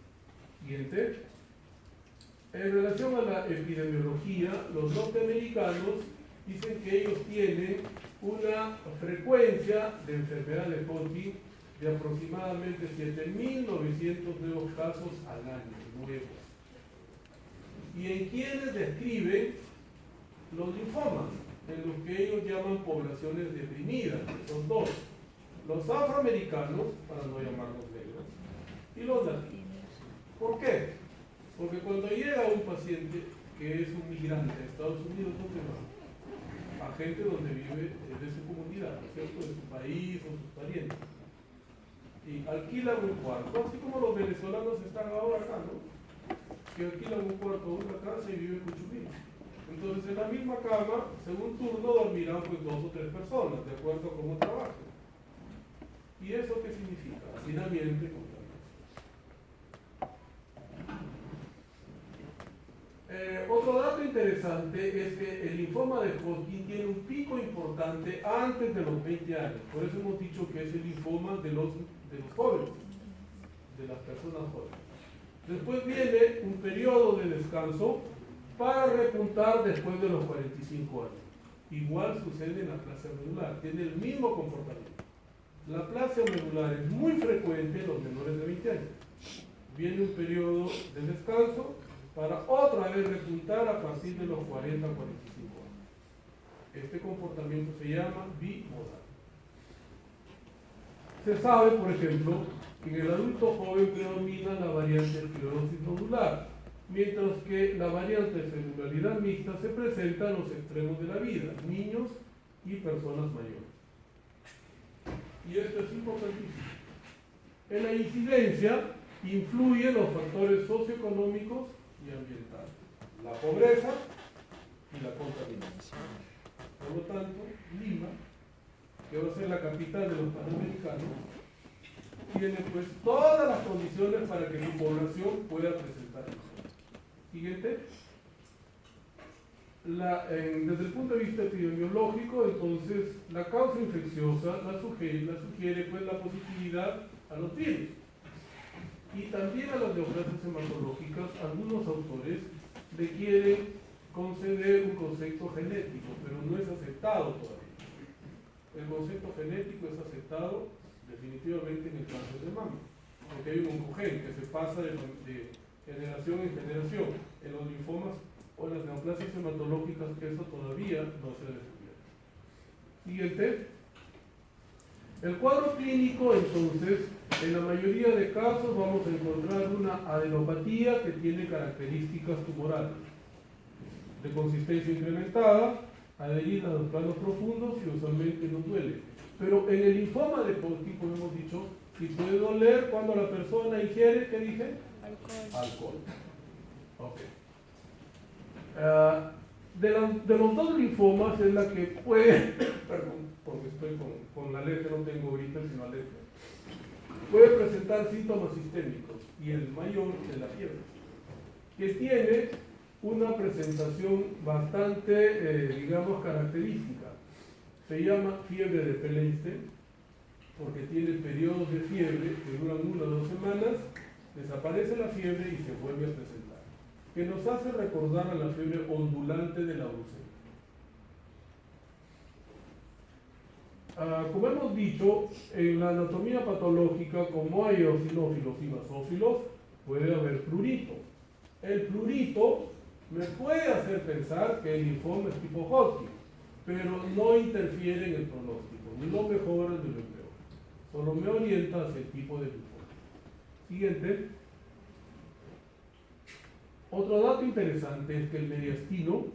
Siguiente. En relación a la epidemiología, los norteamericanos dicen que ellos tienen una frecuencia de enfermedad de Hodgkin de aproximadamente 7.900 nuevos casos al año, nuevos. Y en quienes describen los linfomas, en los que ellos llaman poblaciones deprimidas, que son dos: los afroamericanos, para no llamarlos negros, y los latinos. ¿Por qué? Porque cuando llega un paciente que es un migrante a Estados Unidos, ¿dónde va? A gente donde vive de su comunidad, ¿no es cierto? De su país o sus parientes. Y alquilan un cuarto, así como los venezolanos están ahora acá, ¿no? Que alquilan un cuarto o una casa y viven cuchumillos. Entonces, en la misma cama, según turno, dormirán pues 2 o 3 personas, de acuerdo a cómo trabajen. ¿Y eso qué significa? Hacinamiento y contaminación. Otro dato interesante es que el linfoma de Hodgkin tiene un pico importante antes de los 20 años. Por eso hemos dicho que es el linfoma de los jóvenes, de las personas jóvenes. Después viene un periodo de descanso para repuntar después de los 45 años. Igual sucede en la aplasia medular, tiene el mismo comportamiento. La aplasia medular es muy frecuente en los menores de 20 años. Viene un periodo de descanso para otra vez repuntar a partir de los 40 a 45 años. Este comportamiento se llama bimodal. Se sabe, por ejemplo, que en el adulto joven predomina la variante esclerosis nodular, mientras que la variante celularidad mixta se presenta en los extremos de la vida, niños y personas mayores. Y esto es importantísimo. En la incidencia influyen los factores socioeconómicos y ambientales, la pobreza y la contaminación. Por lo tanto, Lima, que va a ser la capital de los panamericanos, tiene pues todas las condiciones para que su población pueda presentar eso. Siguiente. Desde el punto de vista epidemiológico, entonces, la causa infecciosa la sugiere pues la positividad a los virus. Y también a las neoplasias hematológicas, algunos autores le quieren conceder un concepto genético, pero no es aceptado todavía. El concepto genético es aceptado definitivamente en el cáncer de mama, porque hay un oncogen que se pasa de generación en generación. En los linfomas o en las neoplasias hematológicas, que eso todavía no se ha descubierto. Siguiente. El cuadro clínico, entonces, en la mayoría de casos vamos a encontrar una adenopatía que tiene características tumorales. de consistencia incrementada, adherida a los planos profundos y usualmente no duele. Pero en el linfoma de Hodgkin, como hemos dicho, sí puede doler cuando la persona ingiere, ¿qué dije? Alcohol. Ok. De los dos linfomas es la que puede, perdón, porque estoy con la letra, no tengo ahorita sino la letra, puede presentar síntomas sistémicos y el mayor es la fiebre, que tiene una presentación bastante, digamos, característica. Se llama fiebre de Felenstein porque tiene periodos de fiebre que duran 1 o 2 semanas, desaparece la fiebre y se vuelve a presentar, que nos hace recordar a la fiebre ondulante de la brucela. Como hemos dicho, en la anatomía patológica, como hay eosinófilos y basófilos, puede haber prurito. El prurito me puede hacer pensar que el linfoma es tipo Hodgkin, pero no interfiere en el pronóstico, ni lo mejora ni lo empeora. Solo me orienta hacia el tipo de linfoma. Siguiente. Otro dato interesante es que el mediastino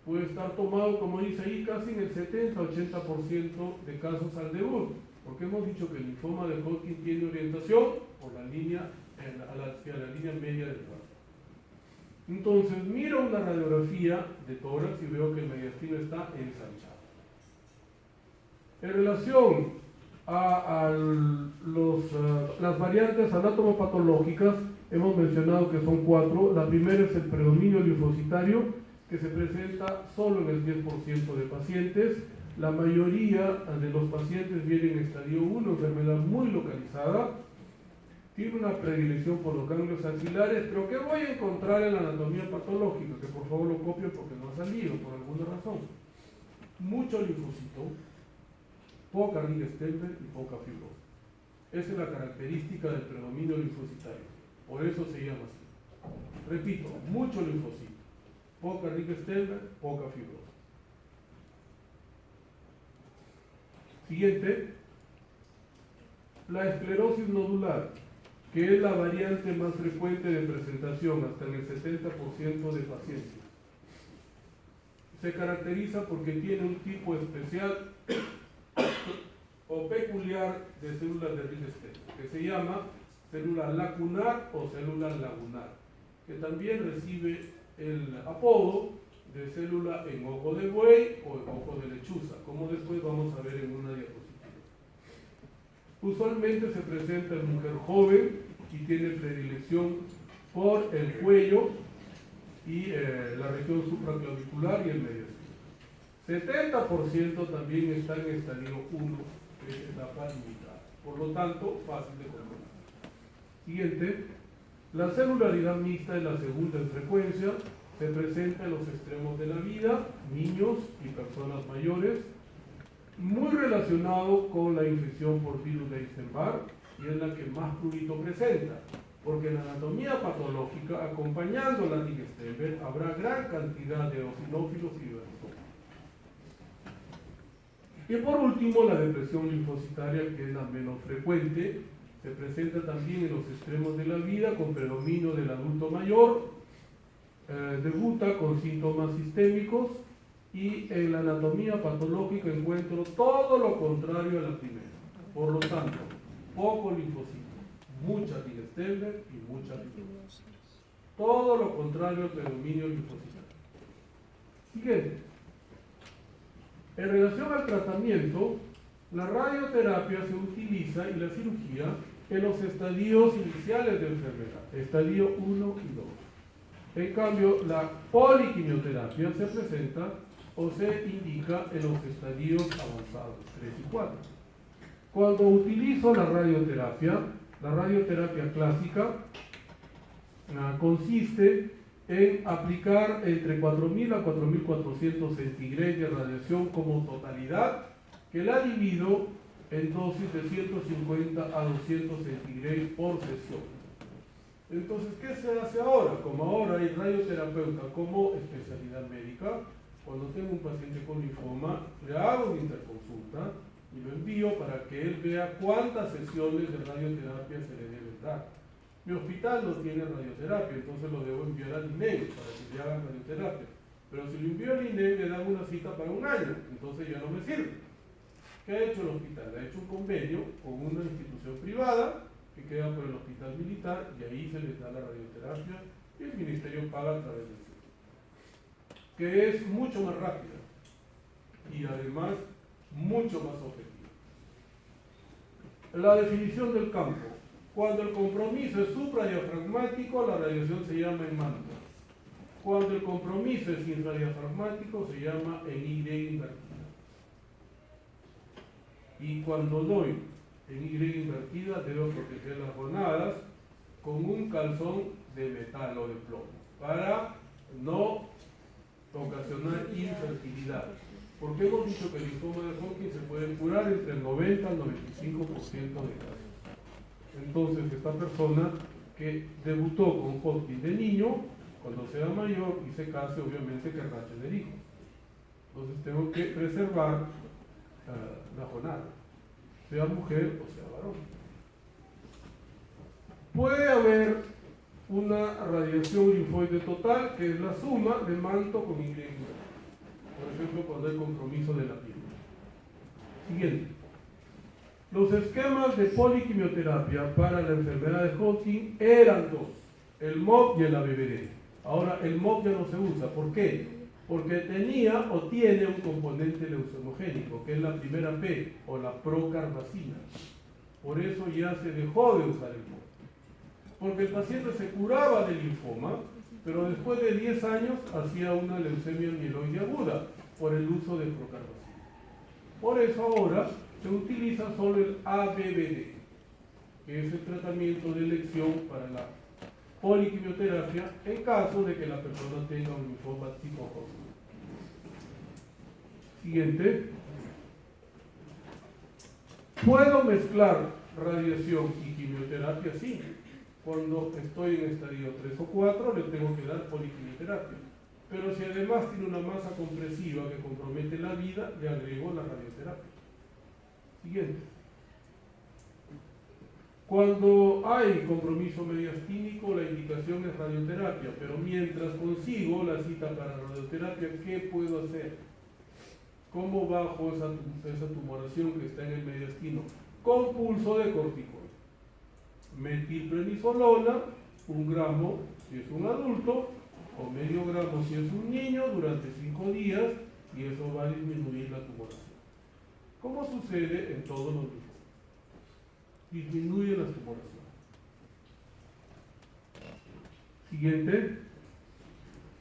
puede estar tomado, como dice ahí, casi en el 70-80% de casos al debut, porque hemos dicho que el linfoma de Hodgkin tiene orientación por la línea, hacia la línea media del brazo. Entonces, miro una radiografía de tórax y veo que el mediastino está ensanchado. En relación a las variantes anatomopatológicas, hemos mencionado que son 4. La primera es el predominio linfocitario, que se presenta solo en el 10% de pacientes. La mayoría de los pacientes vienen en estadio 1, enfermedad muy localizada. Tiene una predilección por los ganglios axilares, pero ¿qué voy a encontrar en la anatomía patológica? Que por favor lo copio porque no ha salido por alguna razón. Mucho linfocito, poca Ringelsteiner y poca fibrosis. Esa es la característica del predominio linfocitario. Por eso se llama así. Repito, mucho linfocito, poca Ringelsteiner, poca fibrosis. Siguiente, la esclerosis nodular, que es la variante más frecuente de presentación, hasta en el 70% de pacientes. Se caracteriza porque tiene un tipo especial o peculiar de células de Ringelsteiner, que se llama célula lacunar o célula lagunar, que también recibe el apodo de célula en ojo de buey o en ojo de lechuza, como después vamos a ver en una diapositiva. Usualmente se presenta en mujer joven y tiene predilección por el cuello y la región supraclavicular y el mediastino. 70% también está en estadio 1, que es etapa limitada, por lo tanto fácil de controlar. Siguiente, la celularidad mixta es la segunda en frecuencia, se presenta en los extremos de la vida, niños y personas mayores, muy relacionado con la infección por virus de Epstein-Barr, y es la que más prurito presenta, porque en la anatomía patológica, acompañando la Ringelsteiner, habrá gran cantidad de eosinófilos y verosófilos. Y por último, la depresión linfocitaria, que es la menos frecuente, se presenta también en los extremos de la vida, con predominio del adulto mayor, debuta con síntomas sistémicos, y en la anatomía patológica encuentro todo lo contrario a la primera. Por lo tanto, poco linfocito, mucha Ringelsteiner y mucha fibrosis. Todo lo contrario al predominio linfocitario. Siguiente. En relación al tratamiento, la radioterapia se utiliza y la cirugía en los estadios iniciales de enfermedad, estadio 1 y 2. En cambio, la poliquimioterapia se presenta o se indica en los estadios avanzados, 3 y 4. Cuando utilizo la radioterapia clásica consiste en aplicar entre 4000 a 4400 centigrados de radiación como totalidad, que la divido en dosis de 150 a 200 centigrados por sesión. Entonces, ¿qué se hace ahora? Como ahora hay radioterapeuta como especialidad médica, cuando tengo un paciente con linfoma, le hago una interconsulta y lo envío para que él vea cuántas sesiones de radioterapia se le deben dar. Mi hospital no tiene radioterapia, entonces lo debo enviar al email para que le hagan radioterapia. Pero si lo envío al INEM le dan una cita para un año, entonces ya no me sirve. ¿Qué ha hecho el hospital? Ha hecho un convenio con una institución privada que queda por el hospital militar y ahí se les da la radioterapia y el ministerio paga a través del seguro, que es mucho más rápida y además mucho más objetiva. La definición del campo. Cuando el compromiso es supradiafragmático, la radiación se llama en manto. Cuando el compromiso es infradiafragmático, se llama en Y invertida. Y cuando doy en Y invertida, debo proteger las gonadas con un calzón de metal o de plomo para no ocasionar infertilidad. Porque hemos dicho que el linfoma de Hodgkin se puede curar entre el 90 al 95% de casos. Entonces, esta persona que debutó con Hodgkin de niño, cuando sea mayor y se case, obviamente querrá tener hijos. Entonces, tengo que preservar la gonada, sea mujer o sea varón. Puede haber una radiación linfoide total, que es la suma de manto con Y. Por ejemplo, cuando hay compromiso de la piel. Siguiente. Los esquemas de poliquimioterapia para la enfermedad de Hodgkin eran dos, el MOB y el ABBD. Ahora el MOB ya no se usa. ¿Por qué? Porque tenía o tiene un componente leucemogénico, que es la primera P, o la procarbacina. Por eso ya se dejó de usar el MOB. Porque el paciente se curaba del linfoma, pero después de 10 años hacía una leucemia mieloide aguda por el uso de procarbacina. Por eso ahora se utiliza solo el ABBD, que es el tratamiento de elección para la poliquimioterapia en caso de que la persona tenga un linfoma tipo Hodgkin. Siguiente. ¿Puedo mezclar radiación y quimioterapia? Sí. Cuando estoy en estadio 3 o 4 le tengo que dar poliquimioterapia. Pero si además tiene una masa compresiva que compromete la vida, le agrego la radioterapia. Siguiente. Cuando hay compromiso mediastínico, la indicación es radioterapia, pero mientras consigo la cita para radioterapia, ¿qué puedo hacer? ¿Cómo bajo esa tumoración que está en el mediastino? Con pulso de corticoide. Metilprednisolona, 1 gramo si es un adulto, o medio gramo si es un niño, durante 5 días, y eso va a disminuir la tumoración. ¿Cómo sucede en todos los linfomas? Disminuye la tumoración. Siguiente.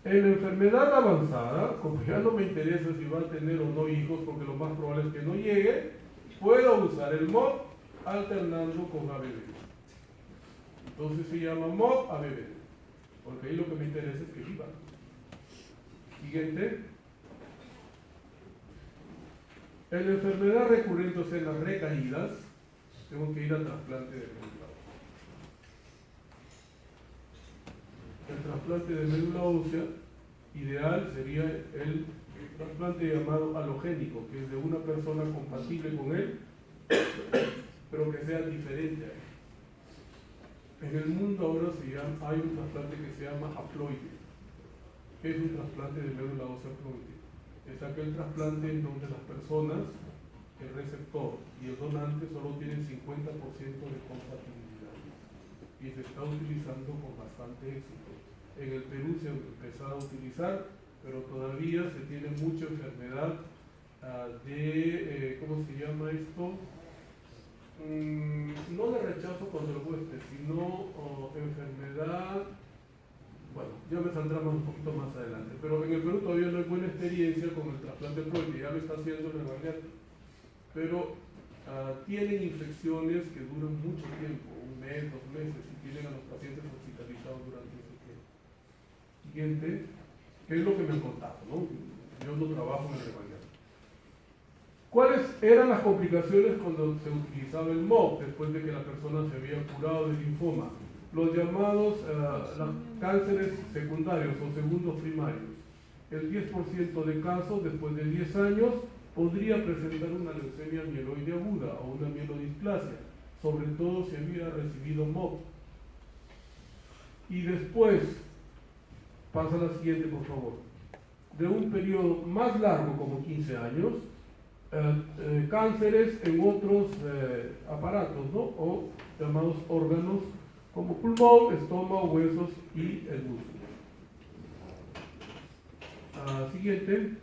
En la enfermedad avanzada, como ya no me interesa si va a tener o no hijos, porque lo más probable es que no llegue, puedo usar el MOD alternando con ABBD. Entonces se llama MOD ABBD, porque ahí lo que me interesa es que viva. Siguiente. En la enfermedad recurrente, o sea, en las recaídas, tengo que ir al trasplante de médula ósea. El trasplante de médula ósea ideal sería el trasplante llamado halogénico, que es de una persona compatible con él, pero que sea diferente a él. En el mundo ahora hay un trasplante que se llama haploide, que es un trasplante de médula ósea haploide. Es aquel trasplante en donde las personas, el receptor y el donante solo tienen 50% de compatibilidad. Y se está utilizando con bastante éxito. En el Perú se ha empezado a utilizar, pero todavía se tiene mucha enfermedad ¿cómo se llama esto? No de rechazo contra el huésped, sino enfermedad, bueno, ya me saldrá un poquito más adelante, pero en el Perú todavía no hay buena experiencia con el trasplante haploide, ya lo está haciendo el Rebagliati, pero tienen infecciones que duran mucho tiempo, 1 mes, 2 meses, y tienen a los pacientes hospitalizados durante ese tiempo. Siguiente, ¿qué es lo que me han contado, no? Yo no trabajo en el Rebagliati. ¿Cuáles eran las complicaciones cuando se utilizaba el MOB después de que la persona se había curado del linfoma? Los llamados cánceres secundarios o segundos primarios. El 10% de casos después de 10 años podría presentar una leucemia mieloide aguda o una mielodisplasia, sobre todo si había recibido MOB. Y después, pasa a la siguiente por favor. de un periodo más largo, como 15 años, cánceres en otros aparatos, ¿no? O llamados órganos como pulmón, estómago, huesos y el músculo. Siguiente.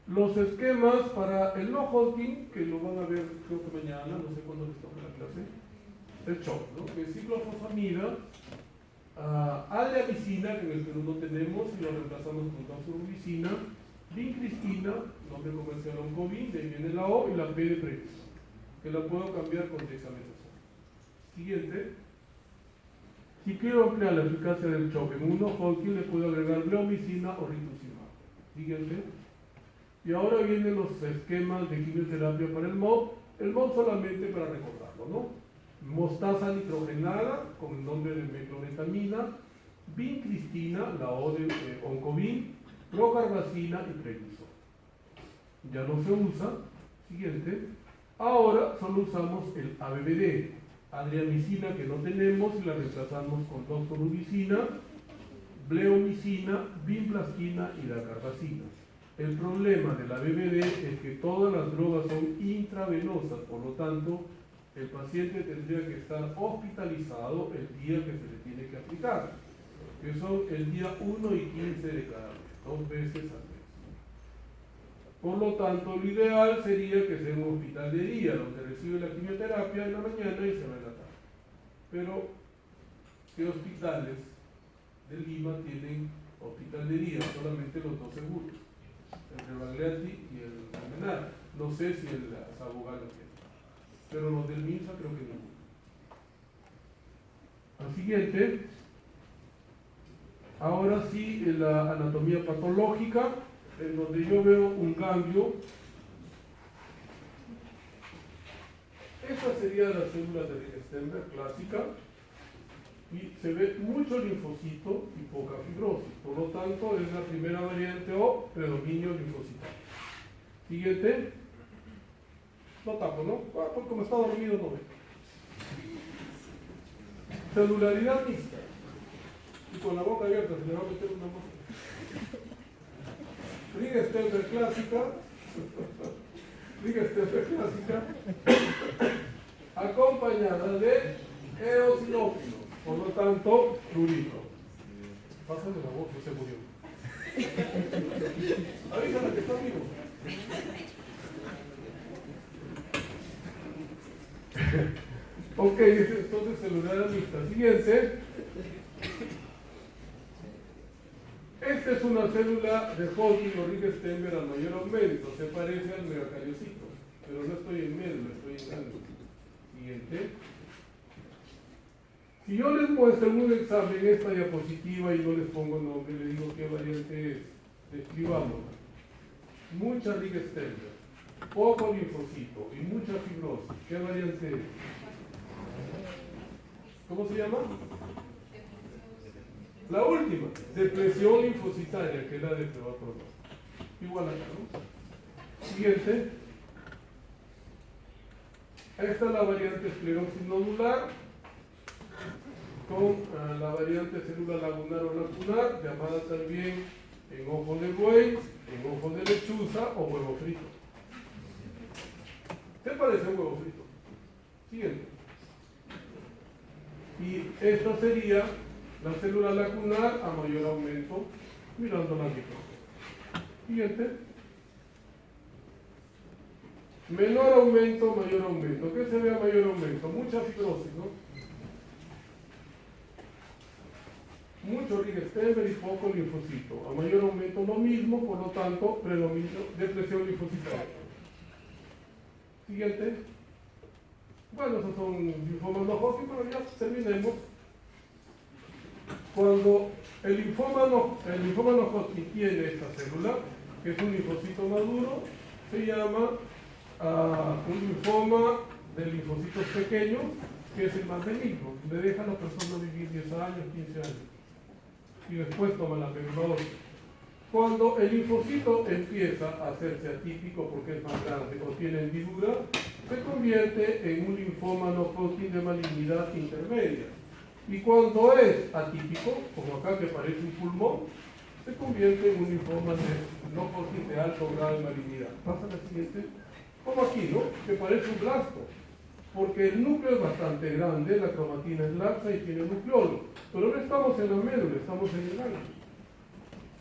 Los esquemas para el no Hodgkin, que lo van a ver creo que mañana, no sé cuándo les toca la clase, el CHOP, ¿no? Que es ciclofosfamida, aleamicina, que en el Perú no tenemos, y lo reemplazamos con doxorubicina, vincristina, nombre comercial Oncovin, de ahí viene la O, y la P de previsto, que la puedo cambiar con dexametasona. Siguiente. Si quiero ampliar la eficacia del CHOP en un no Hodgkin, le puedo agregar bleomicina o rituximab. Siguiente. Y ahora vienen los esquemas de quimioterapia para el MOD. El MOD solamente para recordarlo, ¿no? Mostaza nitrogenada con el nombre de meclobetamina, vincristina, la O de Oncovin, procarbazina y prednisona. Ya no se usa. Siguiente. Ahora solo usamos el ABBD, adriamicina, que no tenemos, y la reemplazamos con doxorubicina, bleomicina, vinplastina y dacarbazina. El problema de la BBD es que todas las drogas son intravenosas, por lo tanto, el paciente tendría que estar hospitalizado el día que se le tiene que aplicar, que son el día 1 y 15 de cada mes, 2 veces al mes. Por lo tanto, lo ideal sería que sea un hospital de día, donde recibe la quimioterapia en la mañana y se va en la tarde. Pero, ¿qué hospitales de Lima tienen hospital de día? Solamente los dos seguros. El Rebagliati y el Almenar. No sé si el Sabogal lo tiene, pero los del MINSA creo que ninguno. Al siguiente, ahora sí, en la anatomía patológica, en donde yo veo un cambio. Esta sería la célula de Rickenstenberg clásica, y se ve mucho linfocito y poca fibrosis, por lo tanto es la primera variante o predominio linfocitario. Siguiente. No tapo, ¿no? Porque como está dormido no ve. Celularidad mixta. Y con la boca abierta se le va a meter una mosca. Rickenstenberg clásica. Rickenstenberg clásica. Acompañada de eosinófilos. Por lo tanto, prurito. Pásale la voz, que se murió. Avísala que está vivo. Ok, entonces celular mixta. Siguiente. Esta es una célula de Hodgkin o Rickenstenberg al mayor aumento. Se parece al megacariocito, pero no estoy en medio, estoy en algo. Siguiente. Si yo les muestro en un examen esta diapositiva y no les pongo nombre, les digo qué variante es, describámosla. Mucha Rickenstenberg, poco linfocito y mucha fibrosis. ¿Qué variante es? ¿Cómo se llama? La última, depresión linfocitaria, que es la de peor pronóstico. Igual acá, ¿no? Siguiente. Esta es la variante esclerosis nodular, con la variante célula lagunar o lacunar, llamada también en ojo de buey, en ojo de lechuza o huevo frito. ¿Qué parece un huevo frito? Siguiente. Y esta sería la célula lacunar a mayor aumento, mirando la microscopio. Siguiente. Menor aumento, mayor aumento. ¿Qué se ve a mayor aumento? Mucha fibrosis, ¿no? Mucho Rickenstenberg y poco linfocito. A mayor aumento lo mismo, por lo tanto, predominio depresión linfocitaria. Siguiente. Bueno, esos son linfomas no Hodgkin, pero ya terminemos. Cuando el linfoma no Hodgkin tiene esta célula, que es un linfocito maduro, se llama un linfoma de linfocitos pequeños, que es el más benigno, le deja a la persona vivir 10 años, 15 años. Y después toma la peglodosis. Cuando el linfocito empieza a hacerse atípico porque es más grande o tiene hendidura, se convierte en un linfoma no Hodgkin de malignidad intermedia. Y cuando es atípico, como acá que parece un pulmón, se convierte en un linfoma no Hodgkin de alto grado de malignidad. Pasa a la siguiente. Como aquí, ¿no? Que parece un blasto, porque el núcleo es bastante grande, la cromatina es laxa y tiene nucleolo, pero no estamos en la médula, estamos en el ganglio.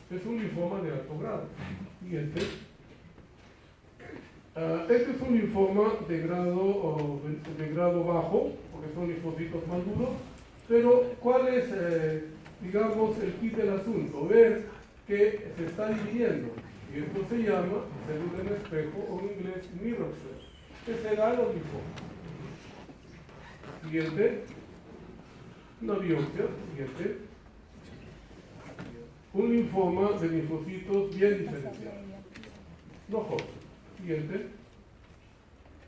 Es un linfoma de alto grado. Siguiente. Este es un linfoma de grado bajo, porque son linfocitos más duros, pero ¿cuál es, digamos, el kit del asunto? Ver que se está dividiendo, y esto se llama célula en espejo o en inglés mirror cell, que será los linfomas. Siguiente. Una biopsia. Siguiente. Un linfoma de linfocitos bien diferenciados. No Hodgkin. Siguiente.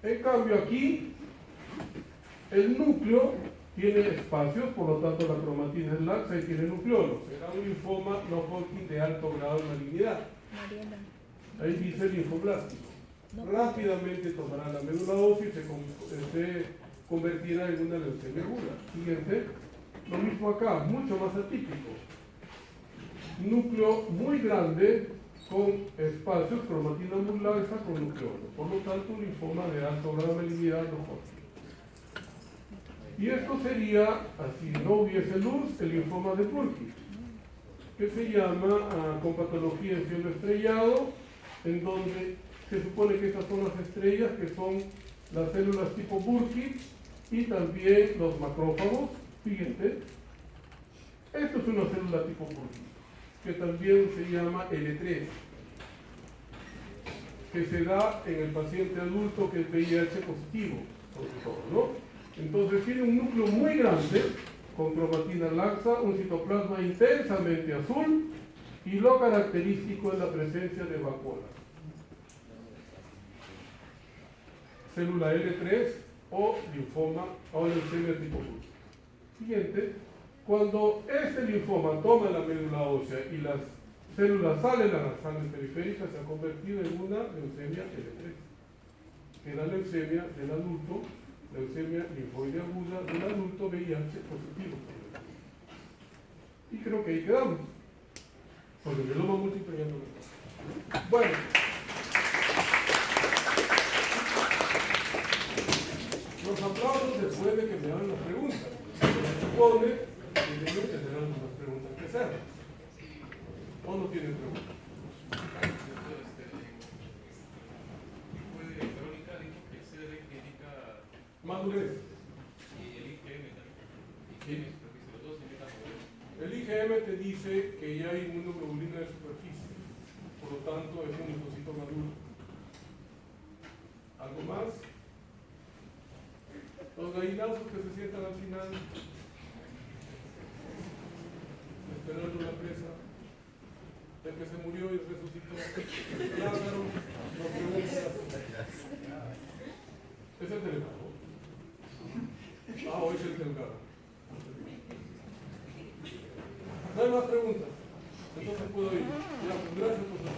En cambio aquí, el núcleo tiene espacios, por lo tanto la cromatina es laxa y tiene nucleolo. Será un linfoma no Hodgkin de alto grado de malignidad. Ahí dice linfoblástico. Rápidamente tomará la médula ósea y se convertirá en una leucemia aguda. Siguiente. Lo mismo acá, mucho más atípico. Núcleo muy grande con espacios, cromatina muy laxa con nucleolo. Por lo tanto, un linfoma de alto grado de malignidad no Hodgkin. Y esto sería, si no hubiese luz, el linfoma de Burkitt, que se llama con patología en cielo estrellado, en donde se supone que estas son las estrellas, que son las células tipo Burkitt y también los macrófagos. Siguiente. Esto es una célula tipo Burkitt, que también se llama L3, que se da en el paciente adulto que es VIH positivo, sobre todo, ¿no? Entonces tiene un núcleo muy grande, con cromatina laxa, un citoplasma intensamente azul, y lo característico es la presencia de vacuolas. Célula L3 o linfoma o leucemia tipo Burkitt. Siguiente. Cuando este linfoma toma la médula ósea y las células salen a las sangre periférica, se ha convertido en una leucemia L3, que es la leucemia del adulto, leucemia linfoide aguda del adulto VIH positivo. Y creo que ahí quedamos, porque el mieloma múltiple ya no lo está. Bueno. Los aplausos después de que me hagan las preguntas. Se supone que ellos tendrán unas preguntas que hacer. ¿O no tienen preguntas? Verónica dijo que CD indica Madurez. y el IgM también. Sí. Los dos indican madurez. El IgM te dice que ya hay inmunoglobulina de superficie, por lo tanto es un linfocito maduro. ¿Algo más? Los gallinazos que se sientan al final, esperando la presa, el que se murió y resucitó, Lázaro, no preguntas. Es el delegado. Hoy es el delegado. No hay más preguntas. Entonces puedo ir. Ya, pues gracias por su